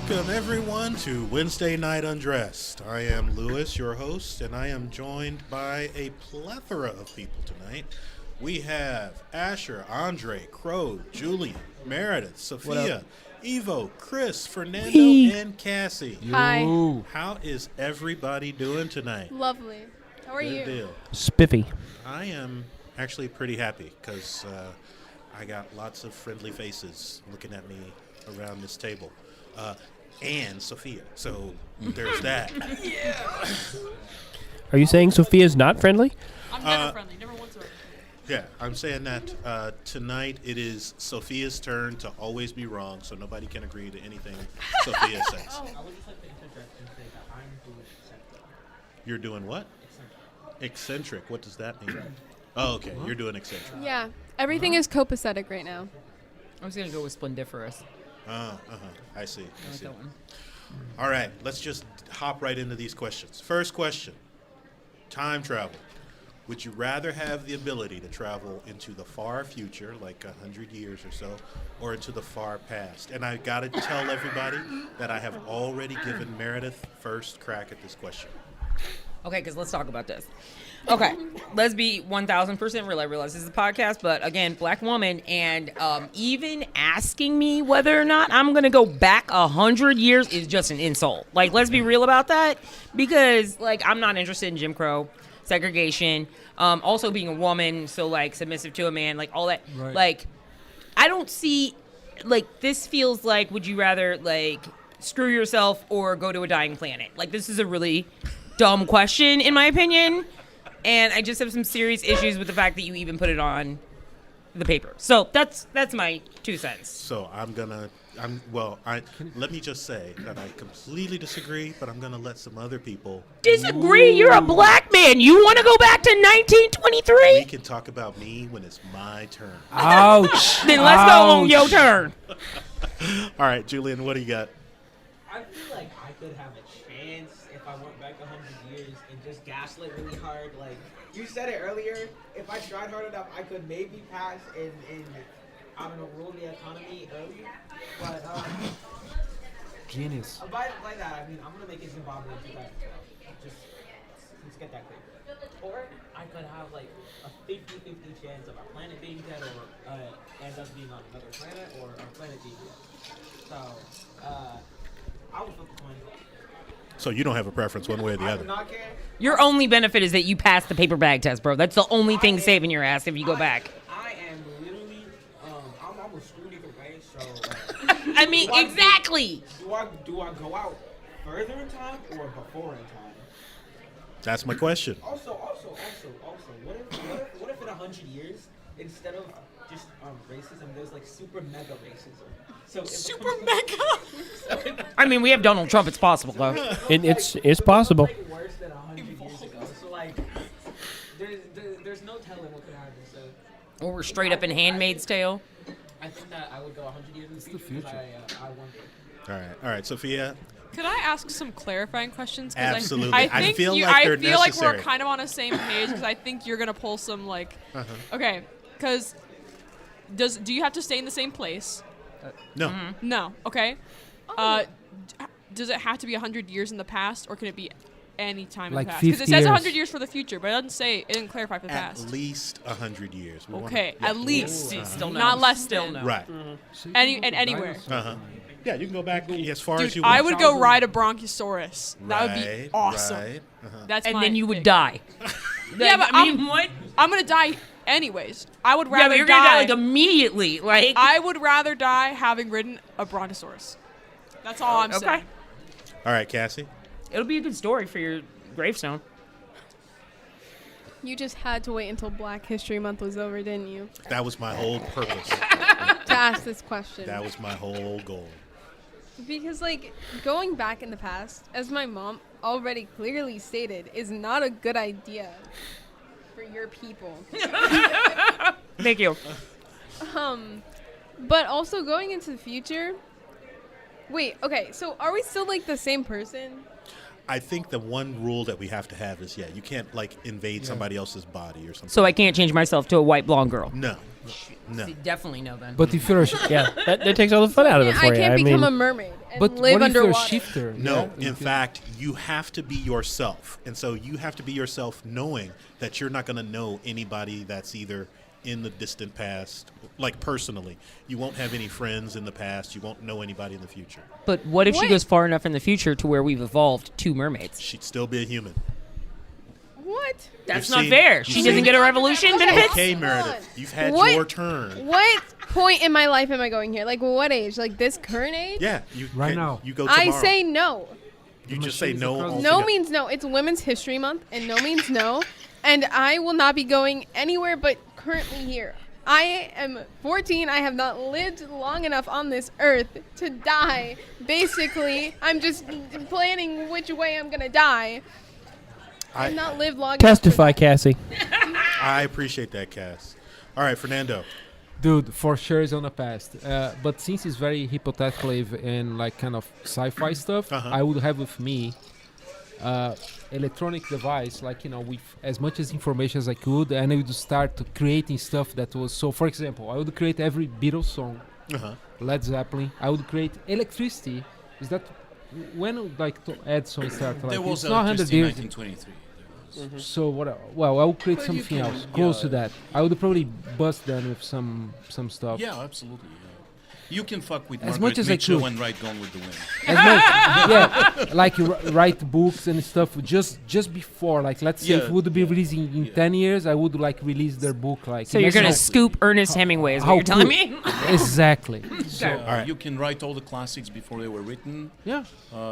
Welcome, everyone, to Wednesday Night Undressed. I am Lewis, your host, and I am joined by a plethora of people tonight. We have Asher, Andrei, Crow, Julian, Meredith, Sofia, Evo, Chris, Fernando, and Cassie. Hi. How is everybody doing tonight? Lovely. How are you? Good deal. Spiffy. I am actually pretty happy because I got lots of friendly faces looking at me around this table. And Sofia. So there's that. Yeah. Are you saying Sophia's not friendly? I'm never friendly. Never once around. Yeah, I'm saying that tonight it is Sofia's turn to always be wrong, so nobody can agree to anything Sofia says. I would just like to interject and say that I'm doing eccentric. You're doing what? Eccentric. What does that mean? Oh, okay. You're doing eccentric. Yeah. Everything is copacetic right now. I was gonna go with splendiferous. I see. I like that one. All right, let's just hop right into these questions. First question, time travel. Would you rather have the ability to travel into the far future, like 100 years or so, or into the far past? And I got to tell everybody that I have already given Meredith first crack at this question. Okay, because let's talk about this. Okay, let's be 1,000% real. I realize this is a podcast, but again, black woman, and even asking me whether or not I'm gonna go back 100 years is just an insult. Like, let's be real about that, because like I'm not interested in Jim Crow, segregation, also being a woman, so like submissive to a man, like all that. Right. Like, I don't see, like, this feels like, would you rather like screw yourself or go to a dying planet? Like, this is a really dumb question in my opinion. And I just have some serious issues with the fact that you even put it on the paper. So that's my 2 cents. So let me just say that I completely disagree, but I'm gonna let some other people. Disagree? You're a black man. You want to go back to 1923? We can talk about me when it's my turn. Ouch. Then let's go on your turn. All right, Julian, what do you got? I feel like I could have a chance if I went back 100 years and just gaslit really hard. Like you said it earlier, if I tried hard enough, I could maybe pass and I don't know, rule the economy early. But Genius. by that, I mean I'm gonna make it Zimbabwe in 2012. Just let's get that clear. Or I could have like a 50-50 chance of our planet being dead, or end up being on another planet, or our planet being dead. So I would flip the coin. So you don't have a preference one way or the I other. do not care. Your only benefit is that you passed the paper bag test, bro. That's the only thing saving your ass if you go back. I am literally, I'm almost screwed either way. So, I mean, exactly. do I go out further in time or before in time? That's my question. Also, what if in 100 years instead of just racism, there's like super mega racism? So super mega. I mean, we have Donald Trump. It's possible, though. It's possible. Like worse than 100 years ago. So like, there's no telling what could happen. So. Or we're straight up in Handmaid's Tale. I think that I would go 100 years in the future. I wonder. All right, Sophia. Could I ask some clarifying questions? Absolutely. I feel think like they're I feel like necessary. we're kind of on the same page because I think you're gonna pull some like. Okay, because do you have to stay in the same place? No. No. Okay. Does it have to be 100 years in the past, or can it be any time Like in the past? Because it 50 says years. 100 years for the future, but it didn't clarify for the At past. least 100 years. We Okay, wanna- at least. Still no. Not less Still than. no. Right. Anywhere. Yeah, you can go back as far as Dude, you want. I would go ride a brontosaurus. That would be Right, awesome. right. That's And my then you would thing. die. Yeah, but I mean, what? I'm gonna die anyways. I would Yeah, rather but you're gonna die die. like immediately. Like, I would rather die having ridden a brontosaurus. That's all I'm okay. saying. All right, Cassie. It'll be a good story for your gravestone. You just had to wait until Black History Month was over, didn't you? That was my whole purpose. To ask this question. That was my whole goal. Because, like, going back in the past, as my mom already clearly stated, is not a good idea for your people. Thank you. But also going into the future. Wait, okay, so are we still, like, the same person? I think the one rule that we have to have is, you can't, like, invade somebody else's body or something. So I can't change myself to a white blonde girl. No. No. See, definitely no then. But if you're a Yeah, that takes all the fun out of it for I you. can't I become mean, a mermaid and but live what if you're a underwater. shifter? No, yeah? in fact, you have to be yourself. And so you have to be yourself knowing that you're not going to know anybody that's either in the distant past, like personally. You won't have any friends in the past. You won't know anybody in the future. But what if she What? goes far enough in the future to where we've evolved two mermaids? She'd still be a human. What? That's You've not seen- fair. you've She seen- doesn't get a revolution benefits? Okay, Hold Meredith, on. you've had What? your turn. What point in my life am I going here? Like, what age? Like this current age? Yeah, you Right now. You go tomorrow. I say no. You just say machines no. across the- No altogether. means no. It's Women's History Month, and no means no. And I will not be going anywhere but currently here. I am 14. I have not lived long enough on this earth to die. Basically, I'm just planning which way I'm gonna die. I've not lived long enough. testify, Cassie. I appreciate that, Cass. All right, Fernando. Dude, for sure is on the past. But since it's very hypothetical and like kind of sci-fi stuff, Uh-huh. I would have with me electronic device, like with as much as information as I could, and I would start creating stuff that was so. For example, I would create every Beatles song, Uh-huh. Led Zeppelin. I would create electricity. Is that when like Edison started? Like, There was it's not 100 electricity in years. 1923. There was. So what? Well, I would create Well, you something can- else close to yeah. that. I would probably bust them with some stuff. Yeah, absolutely. Yeah. You can fuck with As Margaret much as I Mitchell could. and write Gone with the Wind. As much, yeah, like write books and stuff just before. Like, let's say if Yeah, it would be yeah, releasing in yeah. 10 years, I would like release their book. Like, So you're imagine going to how- scoop Ernest Hemingway is what how you're telling cool- me? Exactly. So, Yeah, right. You can write all the classics before they were written. yeah,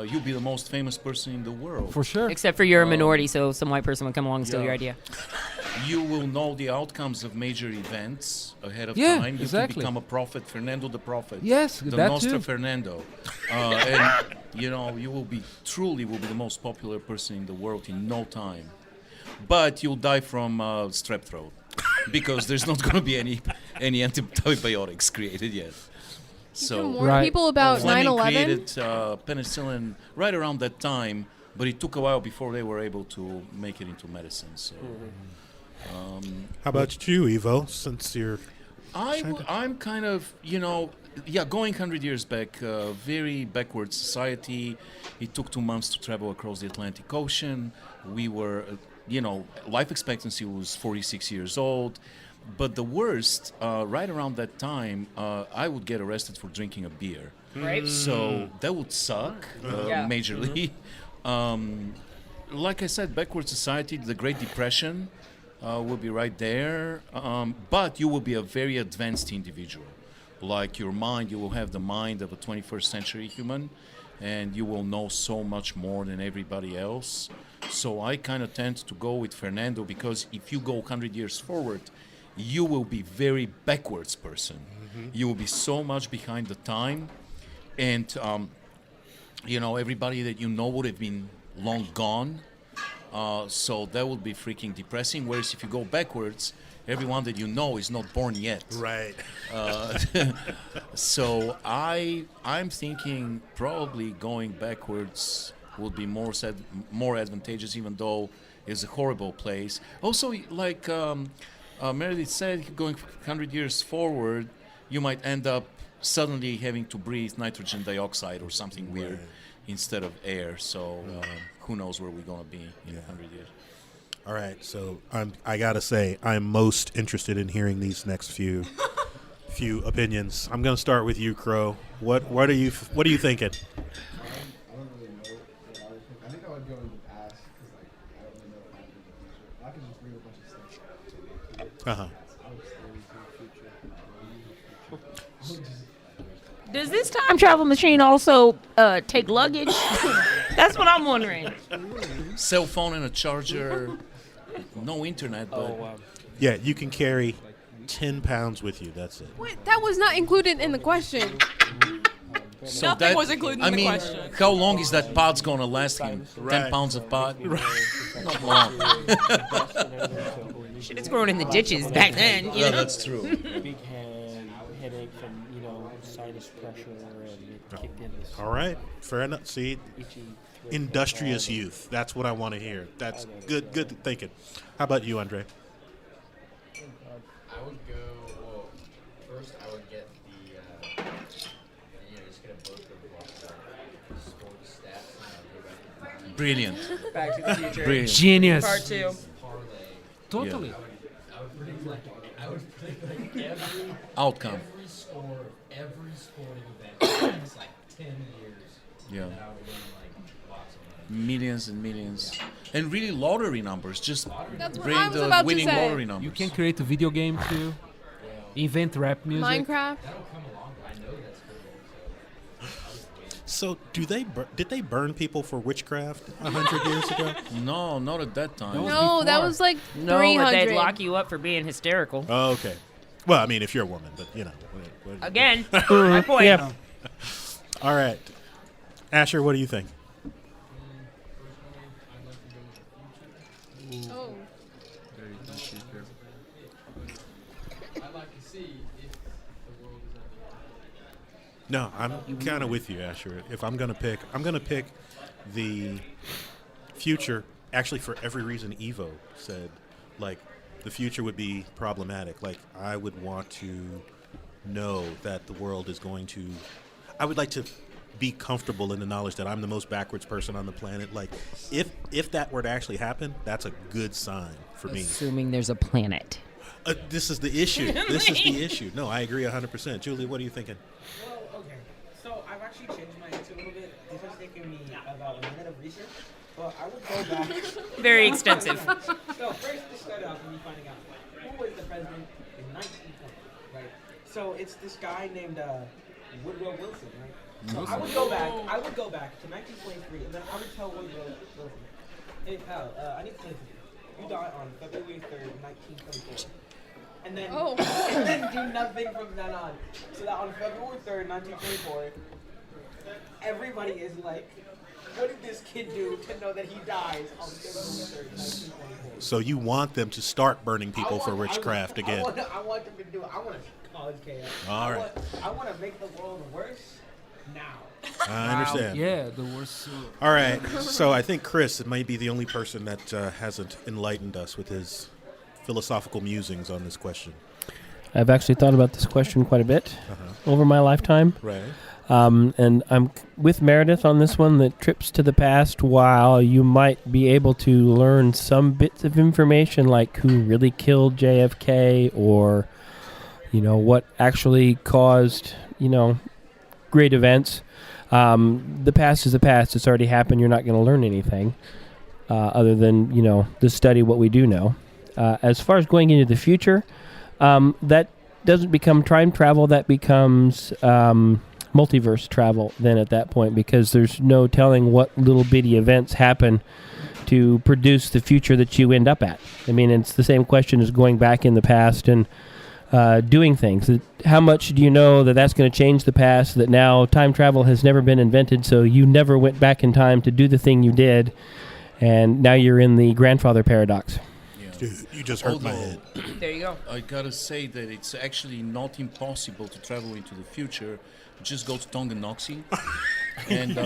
You'll be the most famous person in the world. for sure. Except for you're a minority, so some white person would come along and steal Yeah. your idea. You will know the outcomes of major events ahead of Yeah, time. You exactly. can become a prophet, Fernando the prophet. Yes, the that Nostra too. Fernando. And you will be the most popular person in the world in no time. But you'll die from strep throat because there's not going to be any antibiotics created yet. So Warn Right. people about Fleming 9/11. created penicillin right around that time, but it took a while before they were able to make it into medicine. So How about you, Evo? Since you're I'm kind of, going 100 years back, very backward society. It took 2 months to travel across the Atlantic Ocean. We were, life expectancy was 46 years old. But the worst, right around that time, I would get arrested for drinking a beer. Right? So that would suck Yeah. majorly. Like I said, backward society, the Great Depression will be right there. But you will be a very advanced individual. Like your mind, you will have the mind of a 21st century human, and you will know so much more than everybody else. So I kind of tend to go with Fernando because if you go 100 years forward, you will be very backwards person. You will be so much behind the time, and everybody that you know would have been long gone. So that would be freaking depressing. Whereas if you go backwards, everyone that you know is not born yet. right. So I'm thinking probably going backwards would be more advantageous, even though it's a horrible place. Also, like Meredith said, going 100 years forward, you might end up suddenly having to breathe nitrogen dioxide or something weird instead of air. So who knows where we're going to be in 100 years. All right, so I gotta say I'm most interested in hearing these next few opinions. I'm gonna start with you, Crow. What are you thinking? I don't really know. I think I would go in the past because I don't really know what happened in the future. I could just bring a bunch of stuff to me. Uh-huh. I would stay into the future. Does this time travel machine also take luggage? That's what I'm wondering. Cell phone and a charger, no internet, but Yeah, you can carry 10 pounds with you. That's it. Wait, that was not included in the question. so Nothing that, was included in I the mean, question. how long is that pod's gonna last him? 10 Right. pounds of pod? Not long. Shit, it's growing in the ditches back then. Yeah, that's true. Big head, headache from, sinus pressure, and it kicked in this All right, fair enough. See, industrious youth. That's what I want to hear. That's good thinking. How about you, Andre? I would go. Well, First, I would get the, just get a book of score the stats and go back in time. Brilliant. Back to the Future. Brilliant. Genius. Part 2. Parlay. Totally. I would predict like every Outcome. every sporting event in the next like 10 years. Yeah. And I would win like lots of money. Millions and millions. And really lottery numbers. Just That's what bring I was the about to winning say. lottery numbers. You can create a video game too. Invent rap music. Minecraft. That'll come along, but I know that's coming. So Did they burn people for witchcraft 100 years ago? No, not at that time. No, that was like No, 300. but they'd lock you up for being hysterical. Oh, okay. Well, I mean, if you're a woman, but Again, my point. Yeah. All right, Asher, what do you think? Oh. I'd like to see if the world is ever. No, I'm kind of with you, Asher. If I'm gonna pick the future. Actually, for every reason Evo said, like the future would be problematic. Like I would want to know that the world is going to. I would like to be comfortable in the knowledge that I'm the most backwards person on the planet. Like if that were to actually happen, that's a good sign for me. Assuming there's a planet. This is the issue. This is the issue. No, I agree 100%. Julie, what are you thinking? Well, okay. So I've actually changed my answer a little bit. This has taken me about a minute of research, but I would go back. Very extensive. So first, this started off with me finding out who was the president in 1920, right? So it's this guy named Woodrow Wilson, right? So I would go back to 1923, and then I would tell Woodrow Wilson, hey pal, I need to tell you, you died on February 3rd, 1924. And then, and then do nothing from then on. So that on February 3rd, 1924, everybody is like, what did this kid do to know that he dies on February 3rd, 1924? So you want them to start burning people for witchcraft again? I want them to do it. I want to cause chaos. All right. I want to make the world worse now. I understand. Yeah, the worst. All right. So I think Chris might be the only person that hasn't enlightened us with his philosophical musings on this question. I've actually thought about this question quite a bit over my lifetime. Right. And I'm with Meredith on this one, that trips to the past, while you might be able to learn some bits of information like who really killed JFK, or, what actually caused, great events. The past is the past. It's already happened. You're not going to learn anything other than, to study what we do know. As far as going into the future, that doesn't become time travel. That becomes multiverse travel then at that point, because there's no telling what little bitty events happen to produce the future that you end up at. I mean, it's the same question as going back in the past and doing things. How much do you know that that's going to change the past, that now time travel has never been invented, so you never went back in time to do the thing you did, and now you're in the grandfather paradox. Dude, you just hurt my head. There you go. I gotta say that it's actually not impossible to travel into the future. Just go to Tonganoxie, and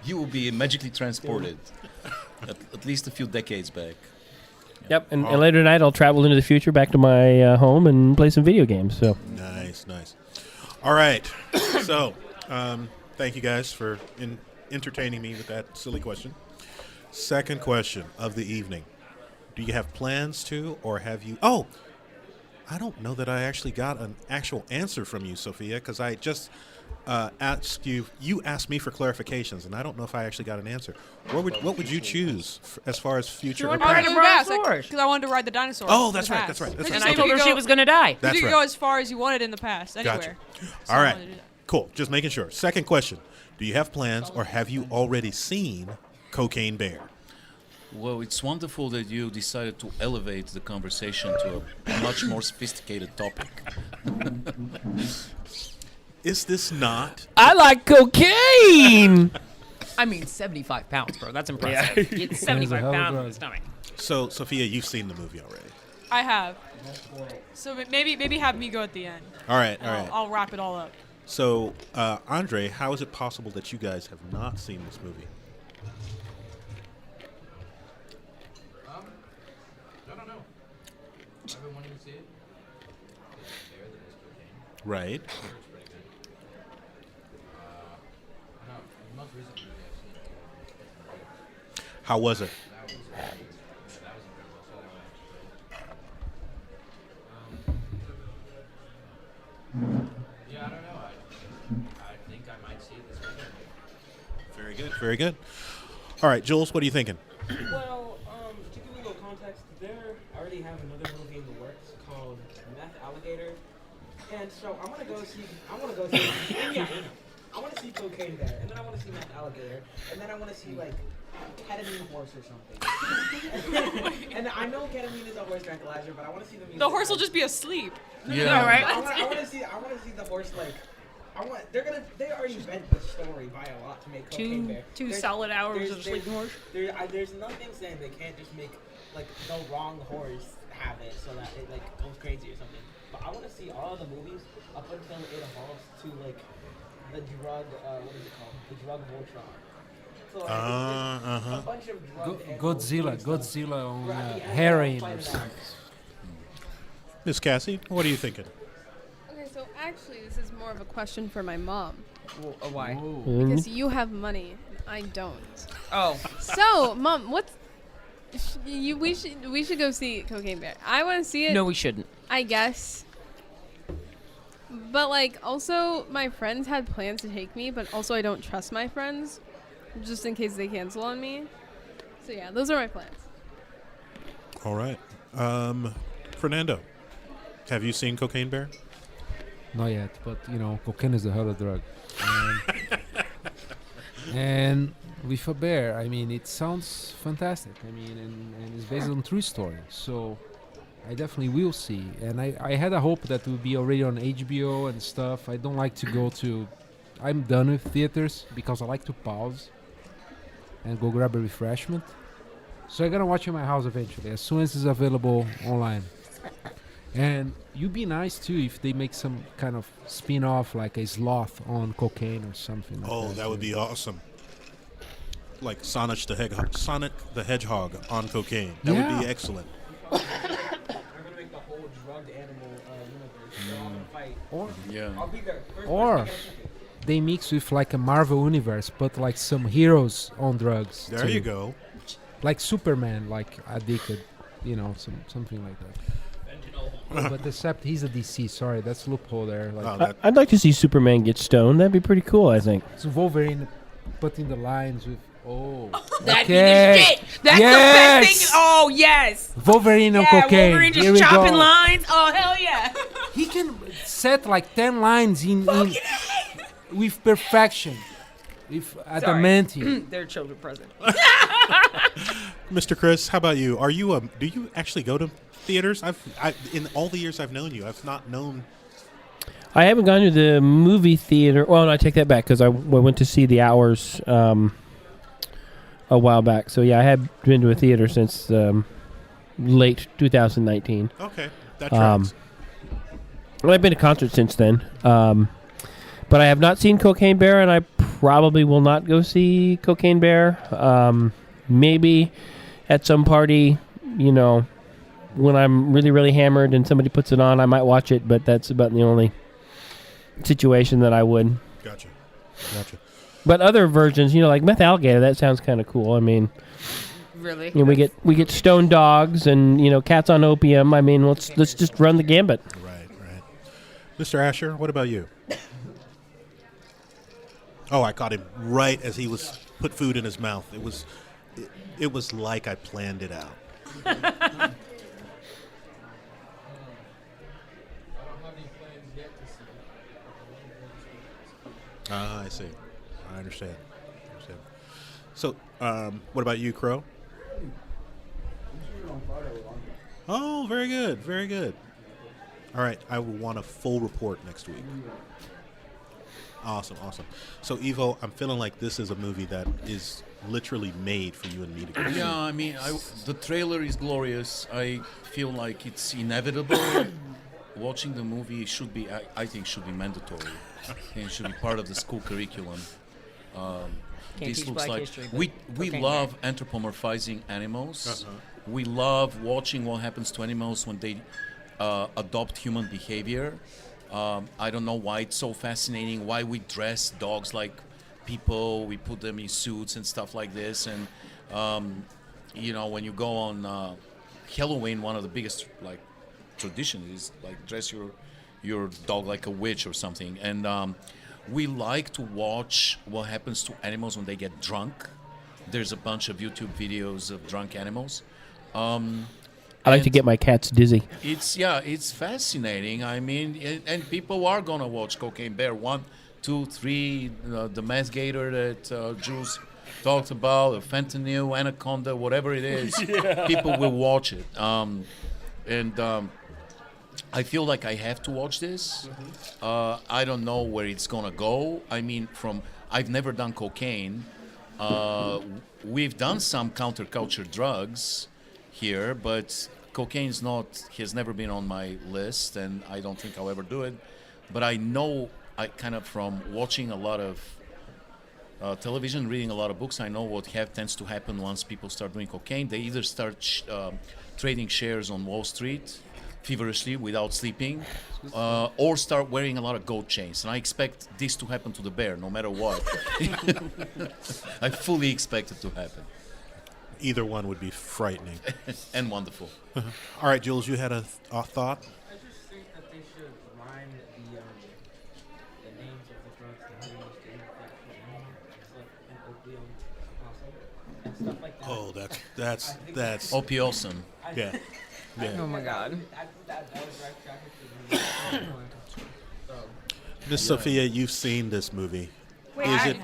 you will be magically transported at least a few decades back. Yep, and later tonight I'll travel into the future back to my home and play some video games. So Nice. All right. So, thank you guys for entertaining me with that silly question. Second question of the evening. Do you have plans to, or have you... Oh, I don't know that I actually got an actual answer from you, Sofia, because I just asked you... You asked me for clarifications, and I don't know if I actually got an answer. What would you choose as far as future or I wanted past? to ride because I wanted to ride the dinosaur. Oh, in the that's right, past. that's right, that's Because right. And I told her she was going to die. That's you could right. go as far as you wanted in the past, anywhere. Gotcha. So All I right. wanted to do that. Cool. Just making sure. Second question. Do you have plans, or have you already seen Cocaine Bear? Well, it's wonderful that you decided to elevate the conversation to a much more sophisticated topic. Is this not? I like cocaine. I mean, 75 pounds, bro. That's impressive. It's 75 hell of a pounds in drug. the stomach. So, Sophia, you've seen the movie already. I have. So maybe have me go at the end. All right, And all right. I'll wrap it all up. So, Andre, how is it possible that you guys have not seen this movie? I don't know. I've been wanting to see it. Right. The most recent movie I've seen is How was it? that was incredible. So yeah, I don't know. I think I might see it this weekend. Very good. Very good. All right, Jules, what are you thinking? Well, to give you a little context, I already have another movie in the works called Meth Alligator, and so I want to go see. Yeah, I want to see Cocaine Bear, and then I want to see Meth Alligator, and then I want to see like ketamine horse or something. And I know ketamine is a horse tranquilizer, but I want to see the music. The horse will just be asleep. Yeah. All right. I want to see the horse like. They already bent the story by a lot to make Cocaine Bear. Two There's- solid hours there's- of sleeping horse. There's nothing saying they can't just make like the wrong horse have it so that it like goes crazy or something. But I want to see all the movies up until it evolves to like the drug. What is it called? The drug Voltron. So like, there's a bunch of drug. Godzilla on Right, at the end, heroin fight or it something. Miss Cassie, what are you thinking? Okay, so actually, this is more of a question for my mom Why? because you have money and I don't. Oh, So, mom, we should go see Cocaine Bear. I want to see it. no, we shouldn't. I guess. But like, also, my friends had plans to take me, but also I don't trust my friends, just in case they cancel on me. So yeah, those are my plans. All right. Fernando, have you seen Cocaine Bear? Not yet, but cocaine is a hell of a drug. And with a bear, I mean, it sounds fantastic. I mean, and it's based on true story. So I definitely will see. And I had a hope that it would be already on HBO and stuff. I don't like to go to. I'm done with theaters because I like to pause and go grab a refreshment. So I'm gonna watch it in my house eventually, as soon as it's available online. And you'd be nice too if they make some kind of spin-off, like a sloth on cocaine or something. Like Oh, that would be awesome. Like Sonic the Hedgehog on cocaine. That would be Yeah. excellent. They're gonna make the whole drugged animal universe. They're all gonna fight. Or Yeah. I'll be there. First Or- person to get a ticket. they mix with like a Marvel universe, but like some heroes on drugs. There too. you go. Like Superman, like addicted, something like that. Oh, but except he's a DC. Sorry, that's loophole there. Like Oh, that- I'd like to see Superman get stoned. That'd be pretty cool, I think. so Wolverine putting the lines with. Oh, That'd okay. be the shit. That's Yes! the best thing. Oh yes. Wolverine on Yeah, cocaine. Wolverine Here just we chopping go. lines. Oh hell yeah. He can set like 10 lines in with perfection, with adamantium. There are children present. Mr. Chris, how about you? Do you actually go to theaters? In all the years I've known you, I've not known. I haven't gone to the movie theater. Well, no, I take that back because I went to see The Hours a while back. So yeah, I have been to a theater since late 2019. Okay, that tracks. Well, I've been to concerts since then. But I have not seen Cocaine Bear, and I probably will not go see Cocaine Bear. Maybe at some party, when I'm really, really hammered and somebody puts it on, I might watch it, but that's about the only situation that I would. Gotcha. But other versions, like Meth Alligator, that sounds kind of cool. I mean, Really? we get stone dogs and cats on opium. I mean, let's just run the gambit. Right. Mr. Asher, what about you? Oh, I caught him right as he was put food in his mouth. It was like I planned it out. I don't have any plans yet to see it. I see. I understand. So, what about you, Crow? Oh, very good. All right, I will want a full report next week. Awesome. So, Evo, I'm feeling like this is a movie that is literally made for you and me to go see. Yeah, I mean, the trailer is glorious. I feel like it's inevitable. Watching the movie I think should be mandatory. And it should be part of the school curriculum. Can't This teach looks black like history, but we cocaine love anthropomorphizing animals. We love watching what happens to animals when they adopt human behavior. I don't know why it's so fascinating. Why we dress dogs like people? We put them in suits and stuff like this. And when you go on Halloween, one of the biggest like traditions is like dress your dog like a witch or something. And we like to watch what happens to animals when they get drunk. There's a bunch of YouTube videos of drunk animals. I like to get my cats dizzy. It's fascinating. I mean, and people are gonna watch Cocaine Bear 1, 2, 3, the meth gator that Jules talked about, the fentanyl, anaconda, whatever it is. People will watch it. I feel like I have to watch this. I don't know where it's gonna go. I mean, I've never done cocaine. We've done some counterculture drugs here, but cocaine has never been on my list, and I don't think I'll ever do it. But I know, from watching a lot of television, reading a lot of books, I know what tends to happen once people start doing cocaine. They either start trading shares on Wall Street feverishly without sleeping, or start wearing a lot of gold chains. And I expect this to happen to the bear, no matter what. I fully expect it to happen. Either one would be frightening. And wonderful. All right, Jules, you had a thought? I just think that they should rhyme the names of the drugs that they used to infect like an opium possum and stuff like that. Oh, that's Opiosum. yeah. Yeah. Oh my God. I think that would drive traffic to the Miss Sophia, you've seen this movie. Wait, Is it?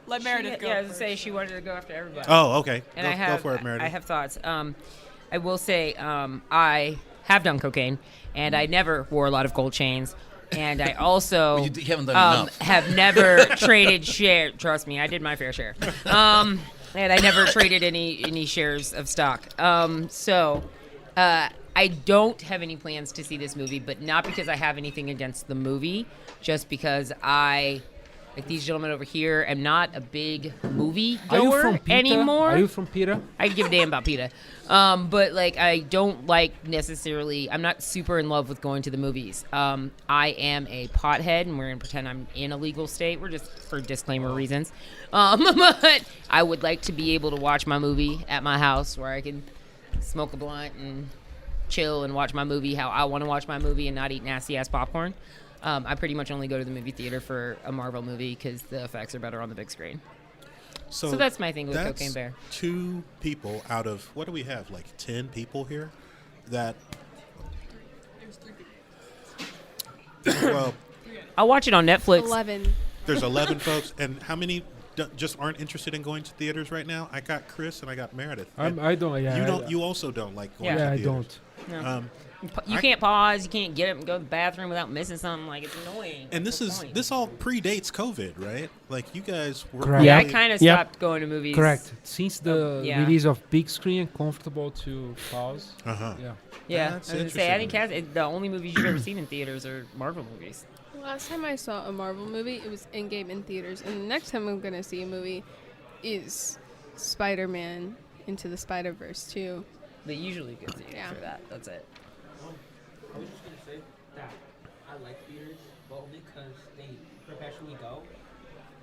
Let Meredith go. Yeah, I was first. say she wanted to go after everybody. Oh, okay. And Go for it, Meredith. I have thoughts. I will say I have done cocaine, and I never wore a lot of gold chains. And I also Well, you haven't done enough. have never traded share. Trust me, I did my fair share. And I never traded any shares of stock. I don't have any plans to see this movie, but not because I have anything against the movie, just because I, like these gentlemen over here, am not a big movie Are you goer from PETA? anymore. Are you from PETA? I give a damn about PETA. But like I don't like necessarily, I'm not super in love with going to the movies. I am a pothead, and we're going to pretend I'm in a legal state. We're just for disclaimer reasons. But I would like to be able to watch my movie at my house where I can smoke a blunt and chill and watch my movie how I want to watch my movie and not eat nasty ass popcorn. I pretty much only go to the movie theater for a Marvel movie because the effects are better on the big screen. So that's my thing with Cocaine Bear. 2 people out of, what do we have, like 10 people here? That, well, I'll watch it on Netflix. 11. there's 11 folks, and how many just aren't interested in going to theaters right now? I got Chris and I got Meredith. I don't. Yeah, You also don't like going Yeah. to Yeah, I theaters. don't. No. You can't pause. You can't get up and go to the bathroom without missing something. Like, it's annoying. And this all predates COVID, right? Like you guys were. Correct. Yeah, I really- kind of Yep. stopped going to movies. Correct. Since the yeah. release of big screen, comfortable to pause. Uh-huh. Yeah. Yeah, That's I was gonna say, I think interesting. the only movies you've ever seen in theaters are Marvel movies. Last time I saw a Marvel movie, it was Endgame in theaters, and the next time I'm gonna see a movie is Spider-Man Into the Spider-Verse 2. They usually get theaters Yeah. for that. That's it. I was just gonna say that I like theaters, but only because they perpetually go,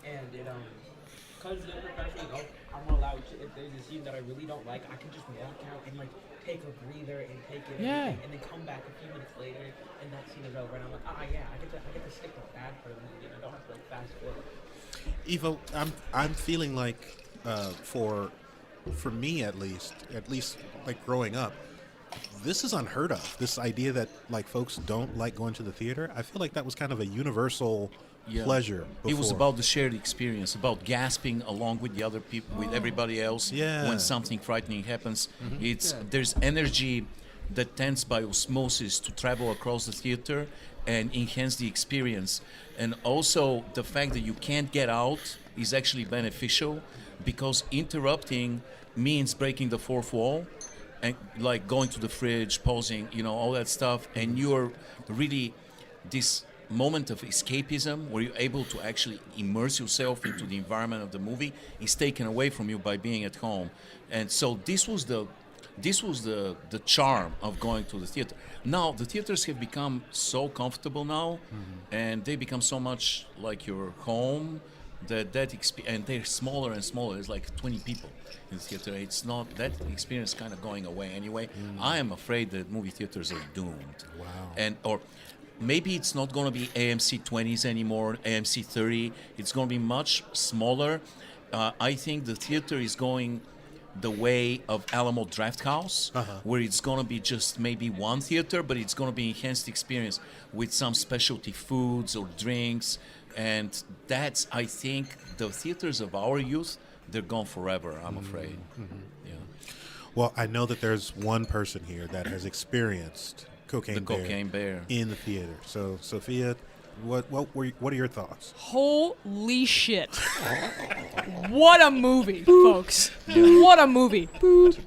and because they perpetually go, I'm allowed to. If there's a scene that I really don't like, I can just walk out and like take a breather and take it, Yeah. and then come back a few minutes later, and that scene is over, and I'm like, I get to skip the bad part of the movie, and I don't have to like fast forward. Evo, I'm feeling like for me at least like growing up, this is unheard of. This idea that like folks don't like going to the theater. I feel like that was kind of a universal pleasure. It was before. about the shared experience, about gasping along with the other people, with everybody else. Yeah. When something frightening happens, there's energy that tends by osmosis to travel across the theater and enhance the experience. And also the fact that you can't get out is actually beneficial because interrupting means breaking the fourth wall and like going to the fridge, pausing, all that stuff. And you're really this moment of escapism where you're able to actually immerse yourself into the environment of the movie is taken away from you by being at home. And so this was the this was the charm of going to the theater. Now the theaters have become so comfortable now, and they become so much like your home and they're smaller and smaller. It's like 20 people in the theater. It's not that experience kind of going away anyway. I am afraid that movie theaters are doomed. Wow. Or maybe it's not going to be AMC 20s anymore, AMC 30. It's going to be much smaller. I think the theater is going the way of Alamo Drafthouse, where it's going to be just maybe one theater, but it's going to be enhanced experience with some specialty foods or drinks. And that's, I think, the theaters of our youth, they're gone forever, I'm afraid. Yeah. Well, I know that there's one person here that has experienced Cocaine Bear in the theater. So, Sofia, what are your thoughts? Holy shit. What a movie, folks. What a movie.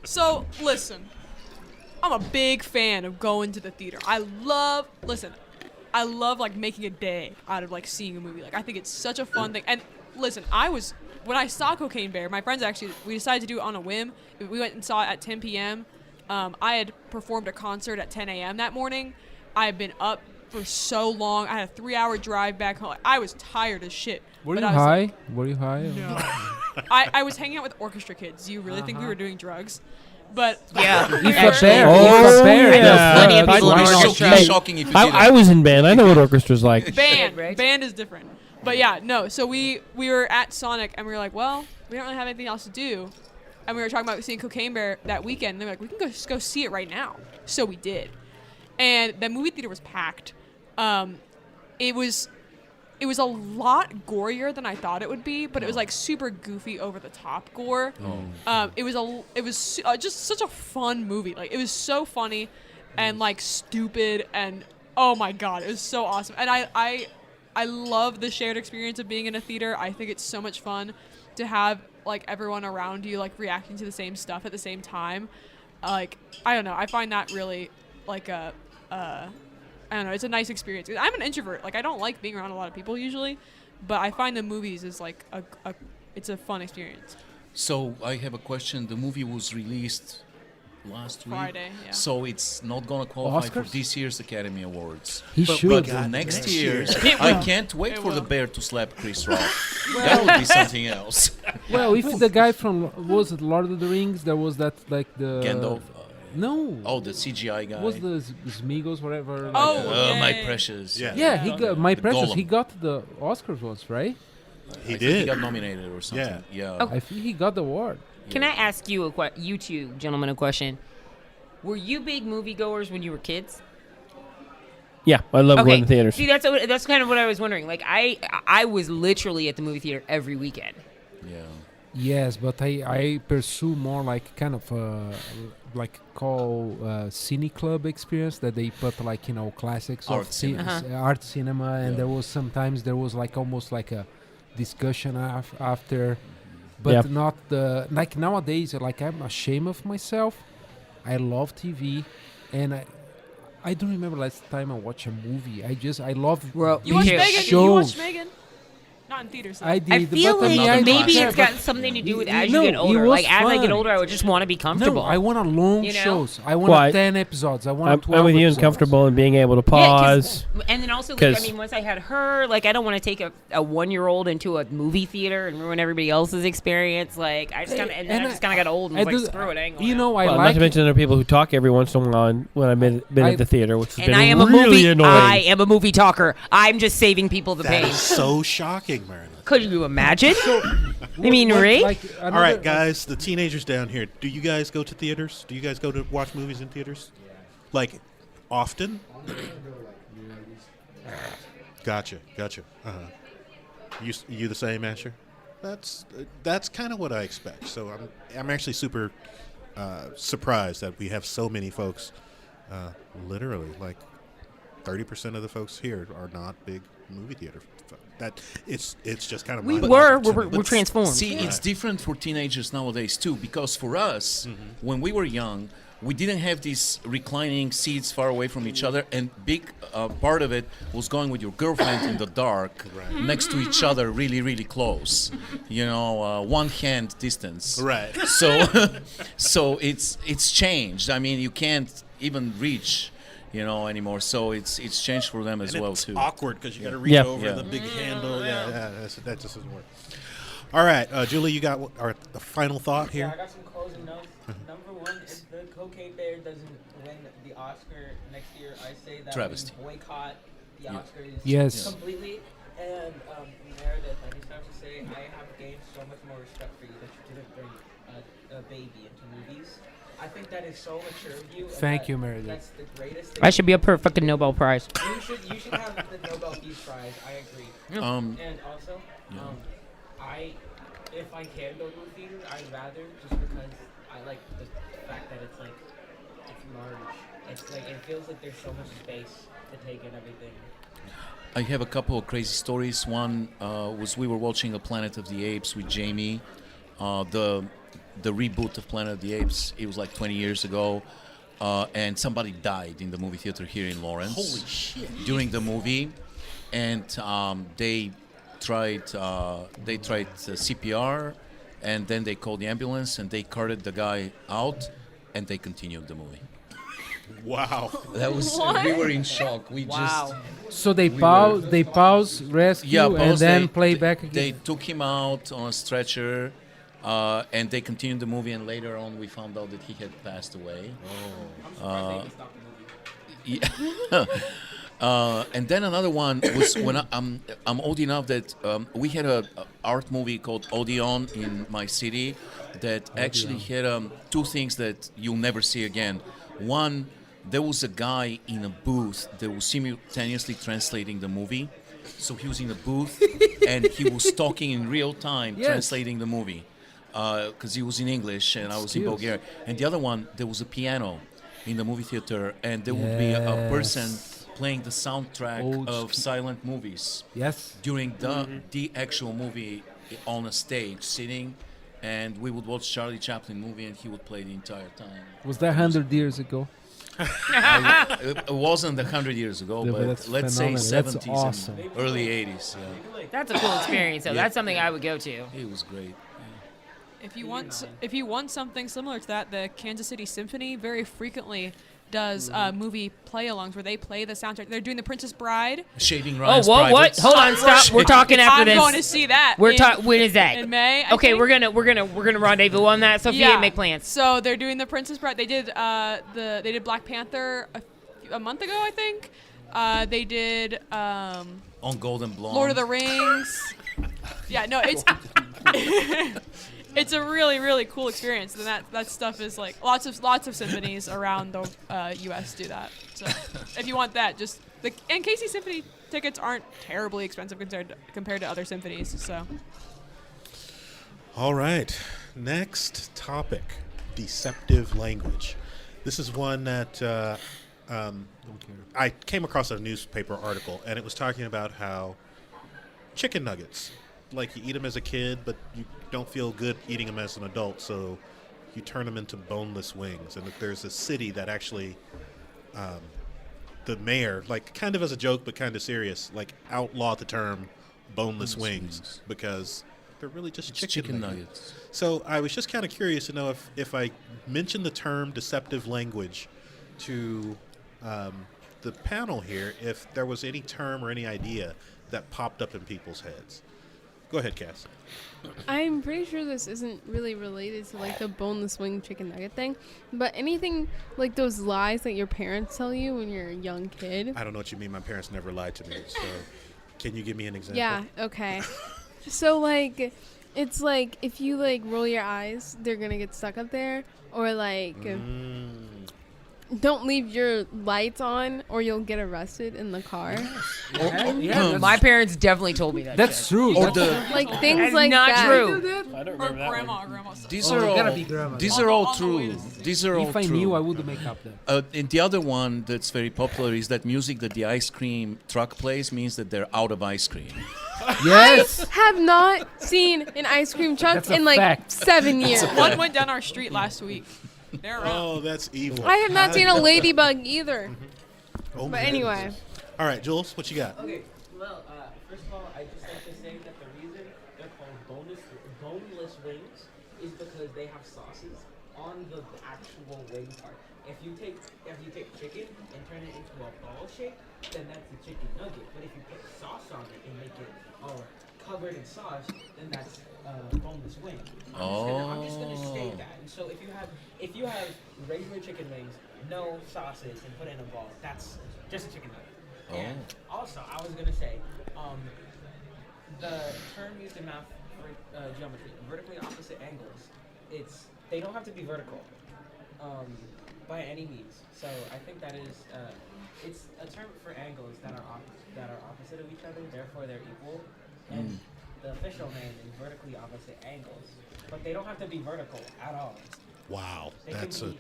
So, listen. I'm a big fan of going to the theater. I love like making a day out of like seeing a movie. Like I think it's such a fun thing. And listen, when I saw Cocaine Bear, my friends we decided to do it on a whim. We went and saw it at 10 p.m. I had performed a concert at 10 a.m. that morning. I had been up for so long. I had a 3-hour drive back home. I was tired as shit. Were you high? Were you high? No. I was hanging out with orchestra kids. Do you really think we were doing drugs? But yeah, plenty of people in orchestra. Shocking if you I was in band. I know what orchestra's like. Band is different. But yeah, no. So we were at Sonic and we were like, well, we don't really have anything else to do, and we were talking about seeing Cocaine Bear that weekend. And they were like, we can just go see it right now. So we did, and the movie theater was packed. It was a lot gorier than I thought it would be, but it was like super goofy, over the top gore. It was just such a fun movie. Like it was so funny, and like stupid, and oh my god, it was so awesome. And I love the shared experience of being in a theater. I think it's so much fun to have like everyone around you like reacting to the same stuff at the same time. Like I don't know, I find that really like I don't know, it's a nice experience. I'm an introvert. Like, I don't like being around a lot of people usually, but I find the movies is like it's a fun experience. So I have a question. The movie was released last Friday, week. yeah. So it's not going to qualify Oscars? for this year's Academy Awards. He should. But for next year's, I can't wait for the bear to slap Chris Rock. That would be something else. Well, if the guy from, was it Lord of the Rings, there was that, like the... Gandalf. No. Oh, the CGI guy. Was the Smigos, whatever. Oh, my precious. Yeah, he got my precious. Golem. He got the Oscars once, right? I think he got nominated or something. Yeah. Okay. I think he got the award. Can I ask you you two gentlemen a question? Were you big moviegoers when you were kids? Yeah, I love going to theaters. See, that's kind of what I was wondering. Like I was literally at the movie theater every weekend. Yeah. Yes, but I pursue more like kind of like cine club experience that they put like classics Art of cinema. art cinema, and Yeah. there was like almost like a discussion after, but not the like nowadays. Like I'm ashamed of myself. I love TV, and I don't remember last time I watched a movie. I love You watched these Megan? shows. You watched Megan? Not in theaters. Though. I did. I feel but like maybe classic. it's got something to do with as No, you get it older. was Like as I get fun. older, I would just want to be comfortable. No, I want a long You know? shows. I want 10 episodes. I want 12 I'm with you and episodes. comfortable in being able to Yeah, pause. and then also, like, I 'Cause- mean, once I had her, like, I don't want to take a 1-year-old into a movie theater and ruin everybody else's experience. Like, I just kind of, and then I just kind of got old and was like, screw it, I ain't going You know, I Well, not like to mention there are people who talk every once in a while when I've been at the theater, which has and been I am a really movie. annoying. I am a movie talker. I'm just saving people the That pain. is so shocking, Meredith. Could you imagine? I mean, what- Ray? like All right, guys, the teenagers down here, do you guys go to theaters? Do you guys go to watch movies in theaters? Like, often? Gotcha. Uh-huh. You the same, Asher? That's kind of what I expect. So I'm actually super surprised that we have so many folks. Literally, like 30% of the folks here are not big movie theater. That it's just kind of We're transformed. See, it's different for teenagers nowadays too, because for us, when we were young, we didn't have these reclining seats far away from each other, and big part of it was going with your girlfriend in the dark, next to each other, really, really close. You know, one hand distance. Right. So, so it's changed. I mean, you can't even reach, anymore. So it's changed for them as And well it's too. awkward because you got to reach Yeah. over Yeah. the big handle. That just doesn't work. All right, Julie, you got the final thought Yeah, I here? got some closing notes. Number one, if the Cocaine Bear doesn't win the Oscar next year, I say that Travesty. we boycott the Oscars Yes. completely. And Meredith, I just have to say I have gained so much more respect for you that you didn't bring a baby into movies. I think that is so mature of you. and Thank that- you, Meredith. That's the greatest thing. I should be up for a fucking Nobel Prize. You should have the Nobel Peace Prize. I agree. And also, if I can go to a theater, I'd rather just because I like the fact that it's large. It's like it feels like there's so much space to take in everything. I have a couple of crazy stories. One was we were watching a Planet of the Apes with Jamie, the reboot of Planet of the Apes. It was like 20 years ago, and somebody died in the movie theater here in Lawrence. Holy shit. During the movie, and they tried CPR, and then they called the ambulance and they carted the guy out, and they continued the movie. Wow. That was we were in shock. We Wow. So they pause, rescue, and pause, then they- play back again. They took him out on a stretcher, and they continued the movie. And later on, we found out that he had passed away. I'm surprised they stopped the movie. Yeah. And then another one was when I'm old enough that we had a art movie called Odeon in my city that actually had two things that you'll never see again. One, there was a guy in a booth that was simultaneously translating the movie. So he was in a booth and he was talking in real time, Yes. translating the movie, because he was in English and I was in Skills. Bulgarian. And the other one, there was a piano in the movie theater, and there would be a person playing the soundtrack Old of silent movies Yes. during the actual movie on a stage, sitting, and we would watch Charlie Chaplin movie, and he would play the entire time. Was that 100 years ago? It wasn't 100 years ago, Yeah, but but that's let's say phenomenal. 70s That's awesome. and early 80s. Yeah. That's a cool experience. So Yeah. that's something I would go to. It was great. If you want something similar to that, the Kansas City Symphony very frequently does movie play-alongs where they play the soundtrack. They're doing The Princess Bride. Shaving Oh, Ryan's what? Privates. Hold on, stop. We're talking after I'm this. going to see that. When is that? in May. I Okay, think. we're gonna rendezvous on that, Sophia, and make plans. So they're doing The Princess Bride. They did they did Black Panther a month ago, I think. They did On Golden Blonde. Lord of the Rings. Yeah, no, it's it's a really, really cool experience. And that stuff is like lots of symphonies around the U.S. do that. So if you want that, and KC Symphony tickets aren't terribly expensive compared to other symphonies. So All right. Next topic, deceptive language. This is one that I came across a newspaper article, and it was talking about how chicken nuggets, like you eat them as a kid, but you don't feel good eating them as an adult, so you turn them into boneless wings. And that there's a city that actually, the mayor, like kind of as a joke but kind of serious, like outlawed the term boneless wings because they're really just chicken nuggets. So I was just kind of curious to know if I mentioned the term deceptive language to the panel here, if there was any term or any idea that popped up in people's heads. Go ahead, Cass. I'm pretty sure this isn't really related to like the boneless wing chicken nugget thing, but anything like those lies that your parents tell you when you're a young kid. I don't know what you mean. My parents never lied to me. So can you give me an example? Yeah, okay. So like it's like if you like roll your eyes, they're going to get stuck up there, or like don't leave your lights on or you'll get arrested in the car. My parents definitely told me that. That's shit. true. Or Like things That's like not that. true. I don't or remember that grandma, one. grandma stuff. These Oh, are it all. gotta be grandma. These On are the- all on the way true. to These are all If I true. knew, I would make up then. And the other one that's very popular is that music that the ice cream truck plays means that they're out of ice cream. Yes. Have not seen an ice cream truck That's a in like fact. 7 years. One went down our street last week. They're around. Oh, that's evil. I have not seen a ladybug either. Oh, But my anyway. goodness. All right, Jules, what you got? Okay, well, first of all, I just like to say that the reason they're called boneless wings is because they have sauces on the actual wing part. If you take chicken and turn it into a ball shape, then that's a chicken nugget. But if you put sauce on it and make it all covered in sauce, then that's boneless wing. I'm just gonna state that. And so if you have regular chicken wings, no sauces, and put it in a ball, that's just a chicken nugget. And also, I was gonna say, the term used in math geometry, vertically opposite angles, they don't have to be vertical, by any means. So I think that is, it's a term for angles that are opposite of each other, therefore they're equal. And the official name is vertically opposite angles, but they don't have to be vertical at all. Wow, They that's can an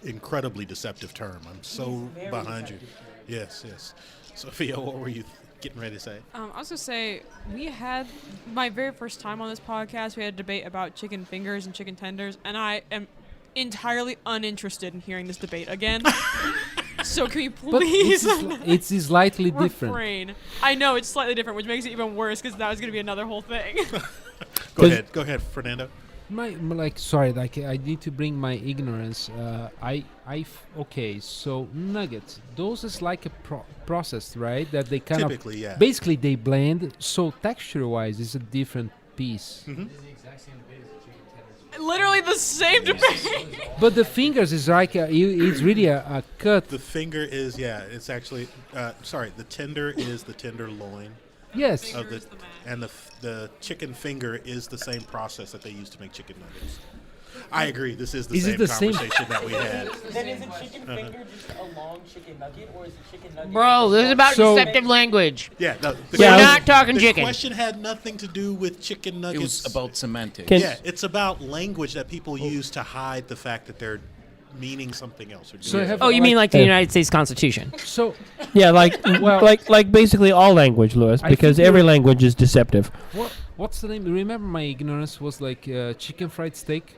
incredibly deceptive term. I'm so Very behind you. deceptive term. Yes. Sophia, what were you getting ready to say? I was gonna say we had my very first time on this podcast. We had a debate about chicken fingers and chicken tenders, and I am entirely uninterested in hearing this debate again. So can you But please it's slightly different. refrain? I know it's slightly different, which makes it even worse because that was gonna be another whole thing. Go ahead, Fernando. I need to bring my ignorance. Okay, so nuggets, those is like a process, right? That they kind Typically, of yeah. basically they blend. So texture-wise, it's a different piece. It is the exact same debate as the chicken tenders. Literally the same debate. But the fingers is like it's really a cut. The finger is, it's actually, the tender is the tenderloin. Yes. Of the chicken finger is the same process that they use to make chicken nuggets. I agree. This is the Is same it the same- conversation that we had. Then is a chicken finger just a long chicken nugget, or is a chicken nugget? Bro, this is about So- deceptive language. Yeah, no, We're not talking the chicken. question had nothing to do with chicken It nuggets. was about semantics. Yeah, it's about language that people use to hide the fact that they're meaning something else. Or So doing I have- Oh, you mean like the Yeah. United States Constitution? So Yeah, like basically all language, Lewis, I because think every you're- language is deceptive. what's the name? Remember, my ignorance was like chicken fried steak.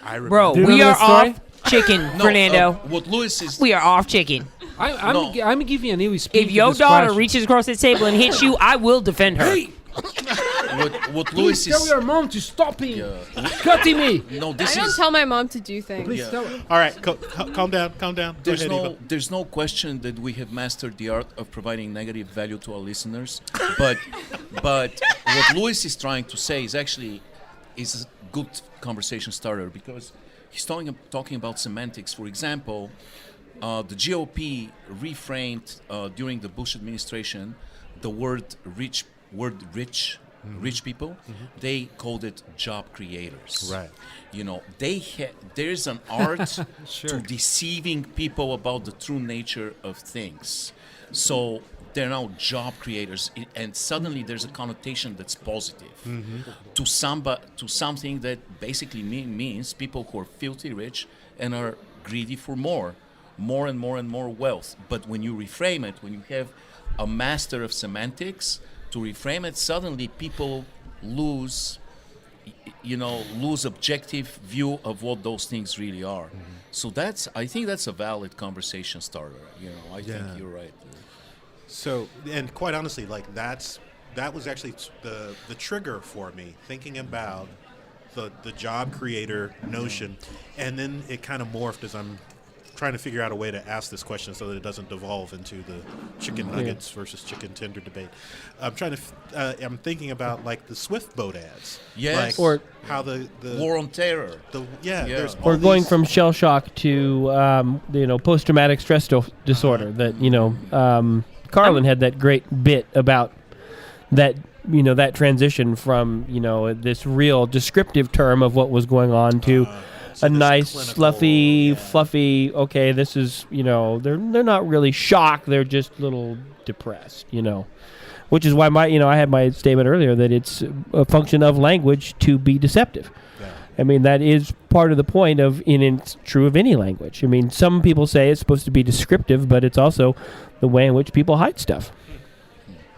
I remember. Bro, Do you we remember are that story? off chicken, No, Fernando. what Lewis is We are off chicken. I'm giving a new spin If to your this daughter question. reaches across the table and hits you, I will defend her. what Lewis Please tell is. your mom to stop him. Yeah. Cutting me. No, I this don't is. tell my mom to do things. Please Yeah. tell. All right, calm down. Go There's ahead, Eva. there's no question that we have mastered the art of providing negative value to our listeners. But what Louis is trying to say is actually is a good conversation starter because he's talking about semantics. For example, the GOP reframed during the Bush administration the word rich people. They called it job creators. Right. You know, there's an art to deceiving people about the true nature of things. So they're now job creators, and suddenly there's a connotation that's positive to something that basically means people who are filthy rich and are greedy for more and more wealth. But when you reframe it, when you have a master of semantics to reframe it, suddenly people lose objective view of what those things really are. So I think that's a valid conversation starter. I think you're right. So, and quite honestly, like that was actually the trigger for me thinking about the job creator notion, and then it kind of morphed as I'm trying to figure out a way to ask this question so that it doesn't devolve into the chicken nuggets versus chicken tender debate. I'm thinking about like the Swift boat ads. Yes. Like Or how the War on Terror. there's Or all going these- from shell shock to post-traumatic stress disorder. That Carlin had that great bit about that. That transition from this real descriptive term of what was going on to to a this nice, clinical, fluffy. Okay, this is they're not really shocked. They're just a little depressed. Which is why I had my statement earlier that it's a function of language to be deceptive. Yeah. I mean, that is part of the point and it's true of any language. I mean, some people say it's supposed to be descriptive, but it's also the way in which people hide stuff.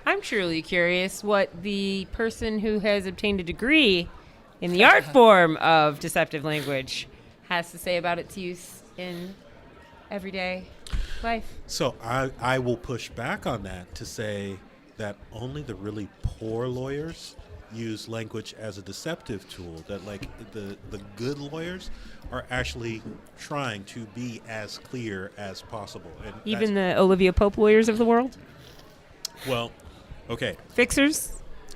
I'm truly curious what the person who has obtained a degree in the art form of deceptive language has to say about its use in everyday life. So I will push back on that to say that only the really poor lawyers use language as a deceptive tool, that like the good lawyers are actually trying to be as clear as possible. And Even the Olivia Pope lawyers of the world? well, okay. Fixers?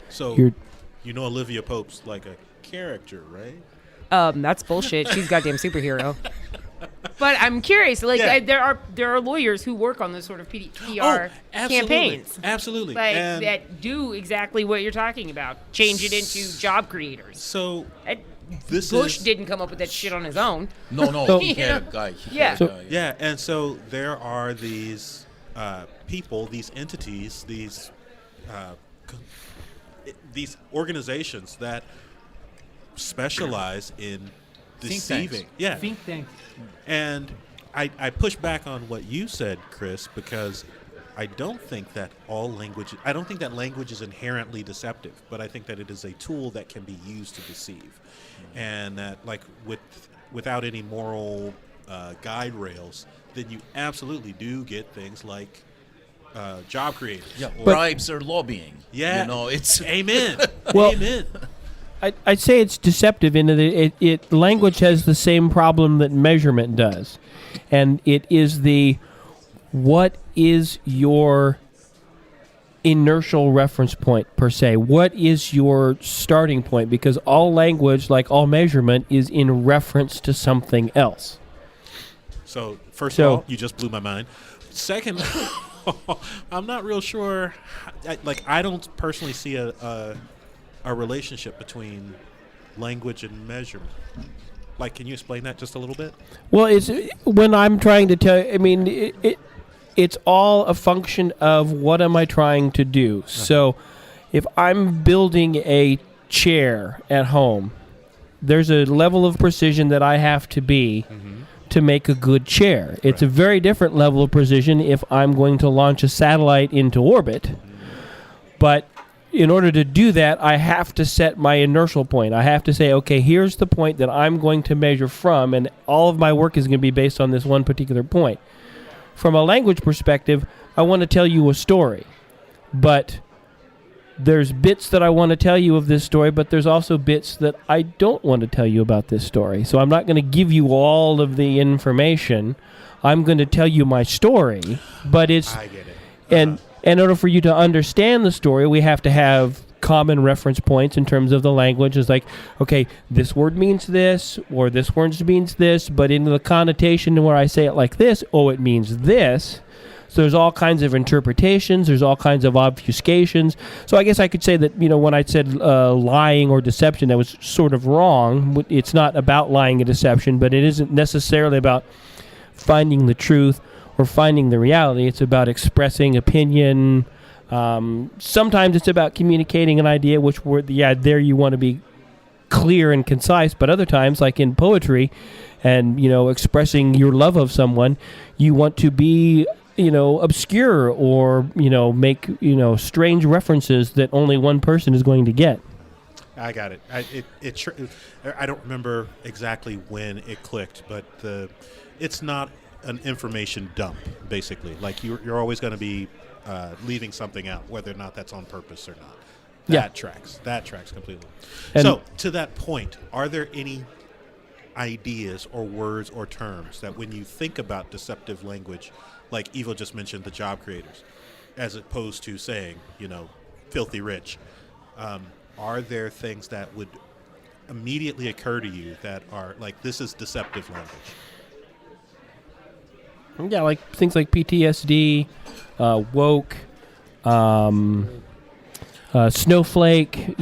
So You're- you know Olivia Pope's like a character, right? That's bullshit. She's a goddamn superhero. But I'm curious, like Yeah. there are lawyers who work on this sort of PR absolutely. campaigns. Absolutely. Like And that do exactly what you're talking about. Change it into job creators. so And this Bush is didn't come up with that shit on his own. No, he had a guy. Yeah. yeah, and so there are these people, these entities, these organizations that specialize in Think deceiving. tanks. Yeah, Think tank. and I push back on what you said, Chris, because I don't think that language is inherently deceptive, but I think that it is a tool that can be used to deceive, and that like without any moral guide rails, then you absolutely do get things like job creators. Yeah, bribes or lobbying. Yeah, It's amen. Well- Amen. I'd say it's deceptive in that it language has the same problem that measurement does, and it is what is your inertial reference point per se? What is your starting point? Because all language, like all measurement, is in reference to something else. So first of all, you just blew my mind. Second, I'm not real sure. I don't personally see a relationship between language and measurement. Like, can you explain that just a little bit? Well, it's when I'm trying to tell. I mean, it's all a function of what am I trying to do. So, if I'm building a chair at home, there's a level of precision that I have to be to make a good chair. It's a very different level of precision if I'm going to launch a satellite into orbit. But in order to do that, I have to set my inertial point. I have to say, okay, here's the point that I'm going to measure from, and all of my work is going to be based on this one particular point. From a language perspective, I want to tell you a story, but there's bits that I want to tell you of this story, but there's also bits that I don't want to tell you about this story. So I'm not going to give you all of the information. I'm going to tell you my story, but it's... I get it. And in order for you to understand the story, we have to have common reference points in terms of the language. It's like, okay, this word means this, or this word means this, but in the connotation where I say it like this, it means this. So there's all kinds of interpretations. There's all kinds of obfuscations. So I guess I could say that, when I said lying or deception, that was sort of wrong. It's not about lying and deception, but it isn't necessarily about finding the truth or finding the reality. It's about expressing opinion. Sometimes it's about communicating an idea, which there you want to be clear and concise. But other times, like in poetry and, expressing your love of someone, you want to be, obscure or, make, strange references that only one person is going to get. I got it. I don't remember exactly when it clicked, but it's not an information dump, basically. Like you're always going to be leaving something out, whether or not that's on purpose or not. That tracks. That tracks completely. And so, to that point, are there any ideas or words or terms that when you think about deceptive language, like Evo just mentioned, the job creators, as opposed to saying, filthy rich, are there things that would immediately occur to you that are like, this is deceptive language? Yeah, like things like PTSD, woke, snowflake,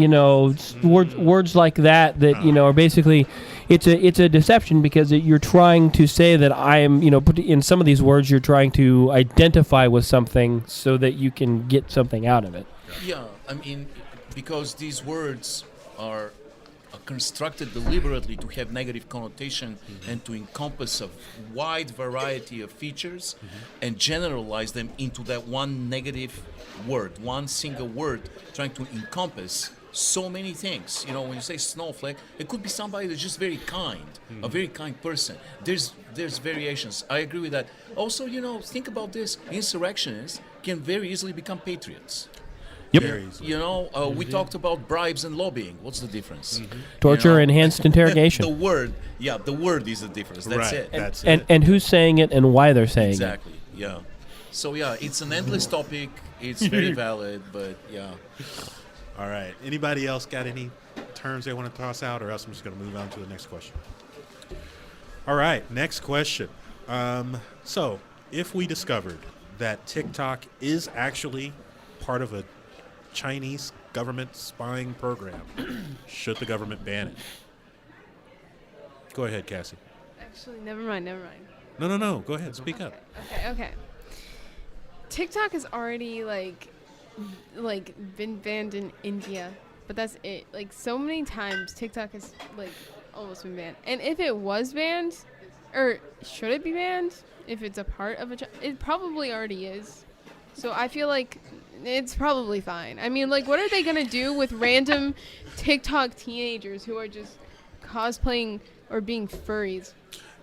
words like that are basically, it's a deception because you're trying to say that I am, in some of these words, you're trying to identify with something so that you can get something out of it. Yeah, I mean, because these words are constructed deliberately to have negative connotation and to encompass a wide variety of features and generalize them into that one negative word, one single word, trying to encompass so many things. You know, when you say snowflake, it could be somebody that's just very kind, a very kind person. There's variations. I agree with that. Also, you know, think about this: insurrectionists can very easily become patriots. Yep. Very easily. You know, we talked about bribes and lobbying. What's the difference? Torture, You know, enhanced interrogation. The word is the difference. That's right. it. That's and it. and who's saying it and why they're saying Exactly. Yeah. So yeah, it's an endless topic. It's very valid, but yeah. All right. Anybody else got any terms they want to toss out, or else I'm just going to move on to the next question. All right. Next question. So, if we discovered that TikTok is actually part of a Chinese government spying program, should the government ban it? Go ahead, Cassie. Actually, never mind. No. Go ahead. Speak up. Okay. TikTok has already like been banned in India, but that's it. Like so many times TikTok has like almost been banned. And if it was banned, or should it be banned? If it's a part of it probably already is. So I feel like it's probably fine. I mean, like, what are they gonna do with random TikTok teenagers who are just cosplaying or being furries?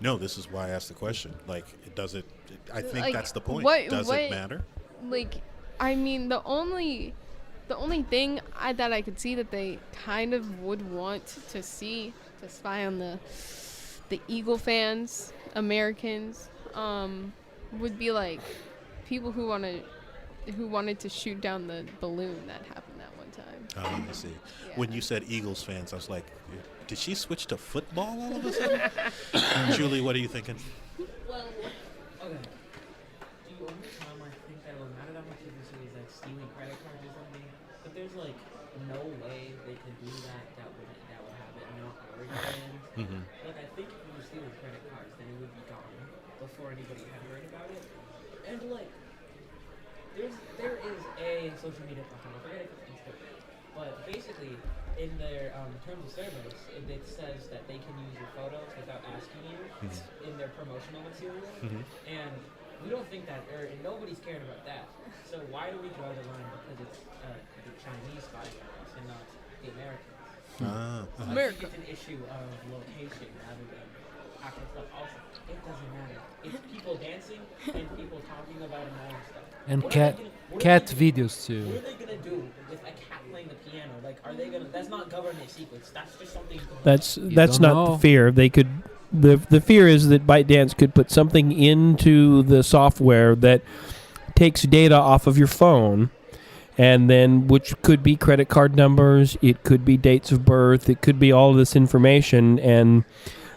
No, this is why I asked the question. Like, I think Like, that's the point. Does what- it matter? Like, I mean, the only thing that I could see that they kind of would want to see to spy on the Eagle fans, Americans, would be like people who wanted to shoot down the balloon that happened that one time. I see. Yeah. When you said Eagles fans, I was like, did she switch to football all of a sudden? Julie, what are you thinking? Well, okay. The only time I think that will matter that much is like stealing credit cards or something. But there's like no way they could do that would have it not already banned. Mm-hmm. Like I think if you were stealing credit cards, then it would be gone before anybody had heard about it. And like, there is a social media platform. I forget if it's Instagram, but basically in their terms of service, it says that they can use your photos without asking you in their promotional material. And we don't think that, or nobody's cared about that. So why do we draw the line because it's the Chinese spying on us and not the Americans? I think it's an issue of location rather than actual stuff. Also, it doesn't matter. It's people dancing and people talking about annoying stuff. And What are they cat gonna- videos What too. are they gonna do with a cat playing the piano? Like, are they gonna? That's not government secrets. That's just something. That's don't not know. the fear. They could. The fear is that ByteDance could put something into the software that takes data off of your phone, and then which could be credit card numbers, it could be dates of birth, it could be all of this information, and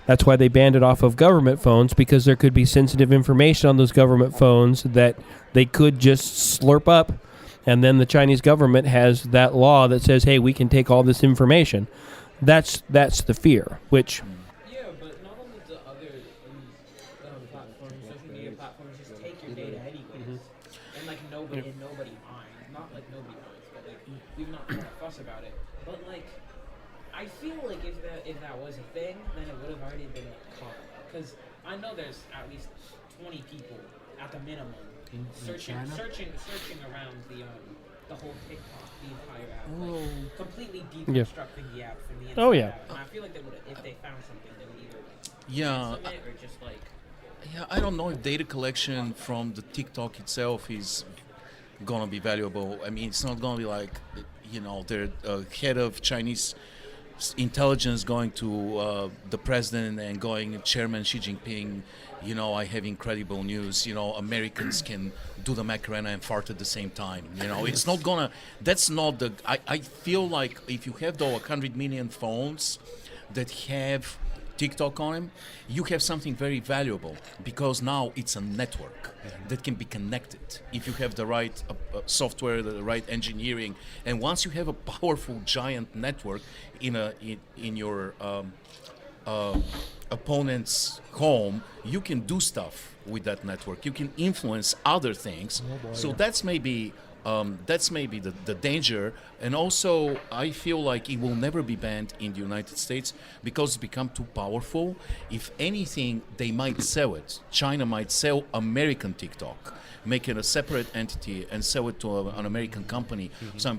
that's why they banned it off of government phones, because there could be sensitive information on those government phones that they could just slurp up, and then the Chinese government has that law that says, hey, we can take all this information. That's the fear, which Yeah, but not only do other platforms, social media platforms, just take your data anyways, and like nobody minds. Not like nobody minds, but like we've not had a fuss about it. But like, I feel like if that was a thing, then it would have already been caught. Because I know there's at least 20 people at the minimum searching around the whole TikTok, the entire app, like completely deconstructing the app from the inside Oh, yeah. out. And I feel like they would, if they found something, they would either Yeah. submit or just like. Yeah, I don't know if data collection from the TikTok itself is gonna be valuable. I mean, it's not gonna be like, you know, the head of Chinese intelligence going to the president and going, Chairman Xi Jinping, you know, I have incredible news. You know, Americans can do the Macarena and fart at the same time. You know, it's not gonna. That's not the. I feel like if you have the 100 million phones that have TikTok on them, you have something very valuable, because now it's a network that can be connected if you have the right software, the right engineering, and once you have a powerful giant network in your opponent's home, you can do stuff with that network. You can influence other things. So that's maybe the danger. And also, I feel like it will never be banned in the United States because it's become too powerful. If anything, they might sell it. China might sell American TikTok make it a separate entity and sell it to an American company.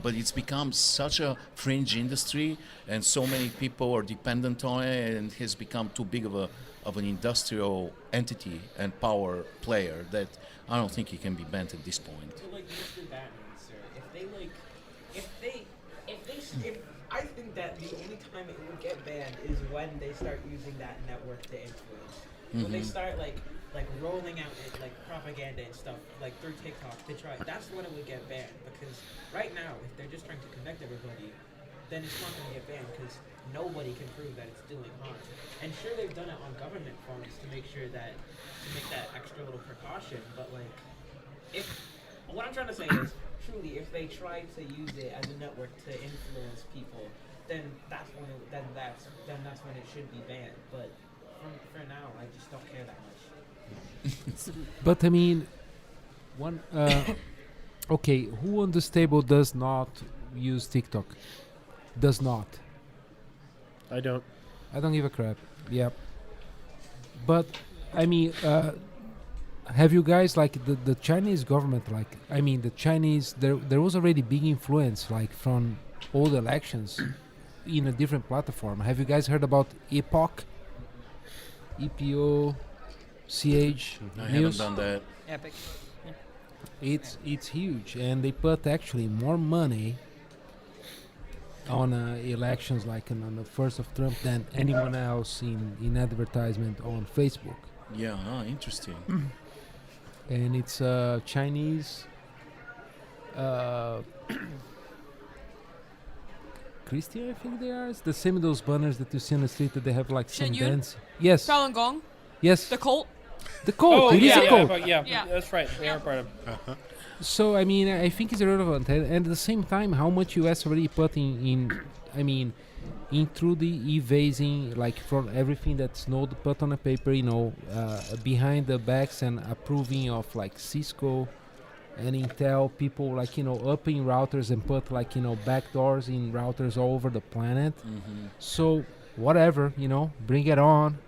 But it's become such a fringe industry, and so many people are dependent on it, and it has become too big of an industrial entity and power player that I don't think it can be banned at this point. So like Mr. Batman, sir, if I think that the only time it would get banned is when they start using that network to influence. When they start like rolling out like propaganda and stuff like through TikTok to try, that's when it would get banned. Because right now, if they're just trying to connect everybody, then it's not going to get banned because nobody can prove that it's doing harm. And sure, they've done it on government phones to make sure that to make that extra little precaution. But like, if what I'm trying to say is, truly, if they try to use it as a network to influence people, then that's when it should be banned. But for now, I just don't care that much. But I mean, okay, who on this table does not use TikTok? Does not. I don't. I don't give a crap. Yeah. But I mean, have you guys like the Chinese government? Like, I mean, the Chinese there was already big influence like from all the elections in a different platform. Have you guys heard about Epoch? EPO, CH I News? haven't done that. Epic. It's huge, and they put actually more money on elections like on the first of Trump than anyone else in advertisement on Facebook. Yeah, interesting. And it's Chinese Christian, I think they are. It's the same as those banners that you see on the street that they have like some Shen Yun? dance. Yes. Falun Gong, Yes. the cult. The cult. It is a cult. Yeah. That's right. They are part of. So I mean, I think it's irrelevant, and at the same time, how much US already put in I mean, in through the evasing, like from everything that's not put on a paper, behind the backs and approving of like Cisco and Intel, people like upping routers and put like backdoors in routers all over the planet. So whatever, bring it on.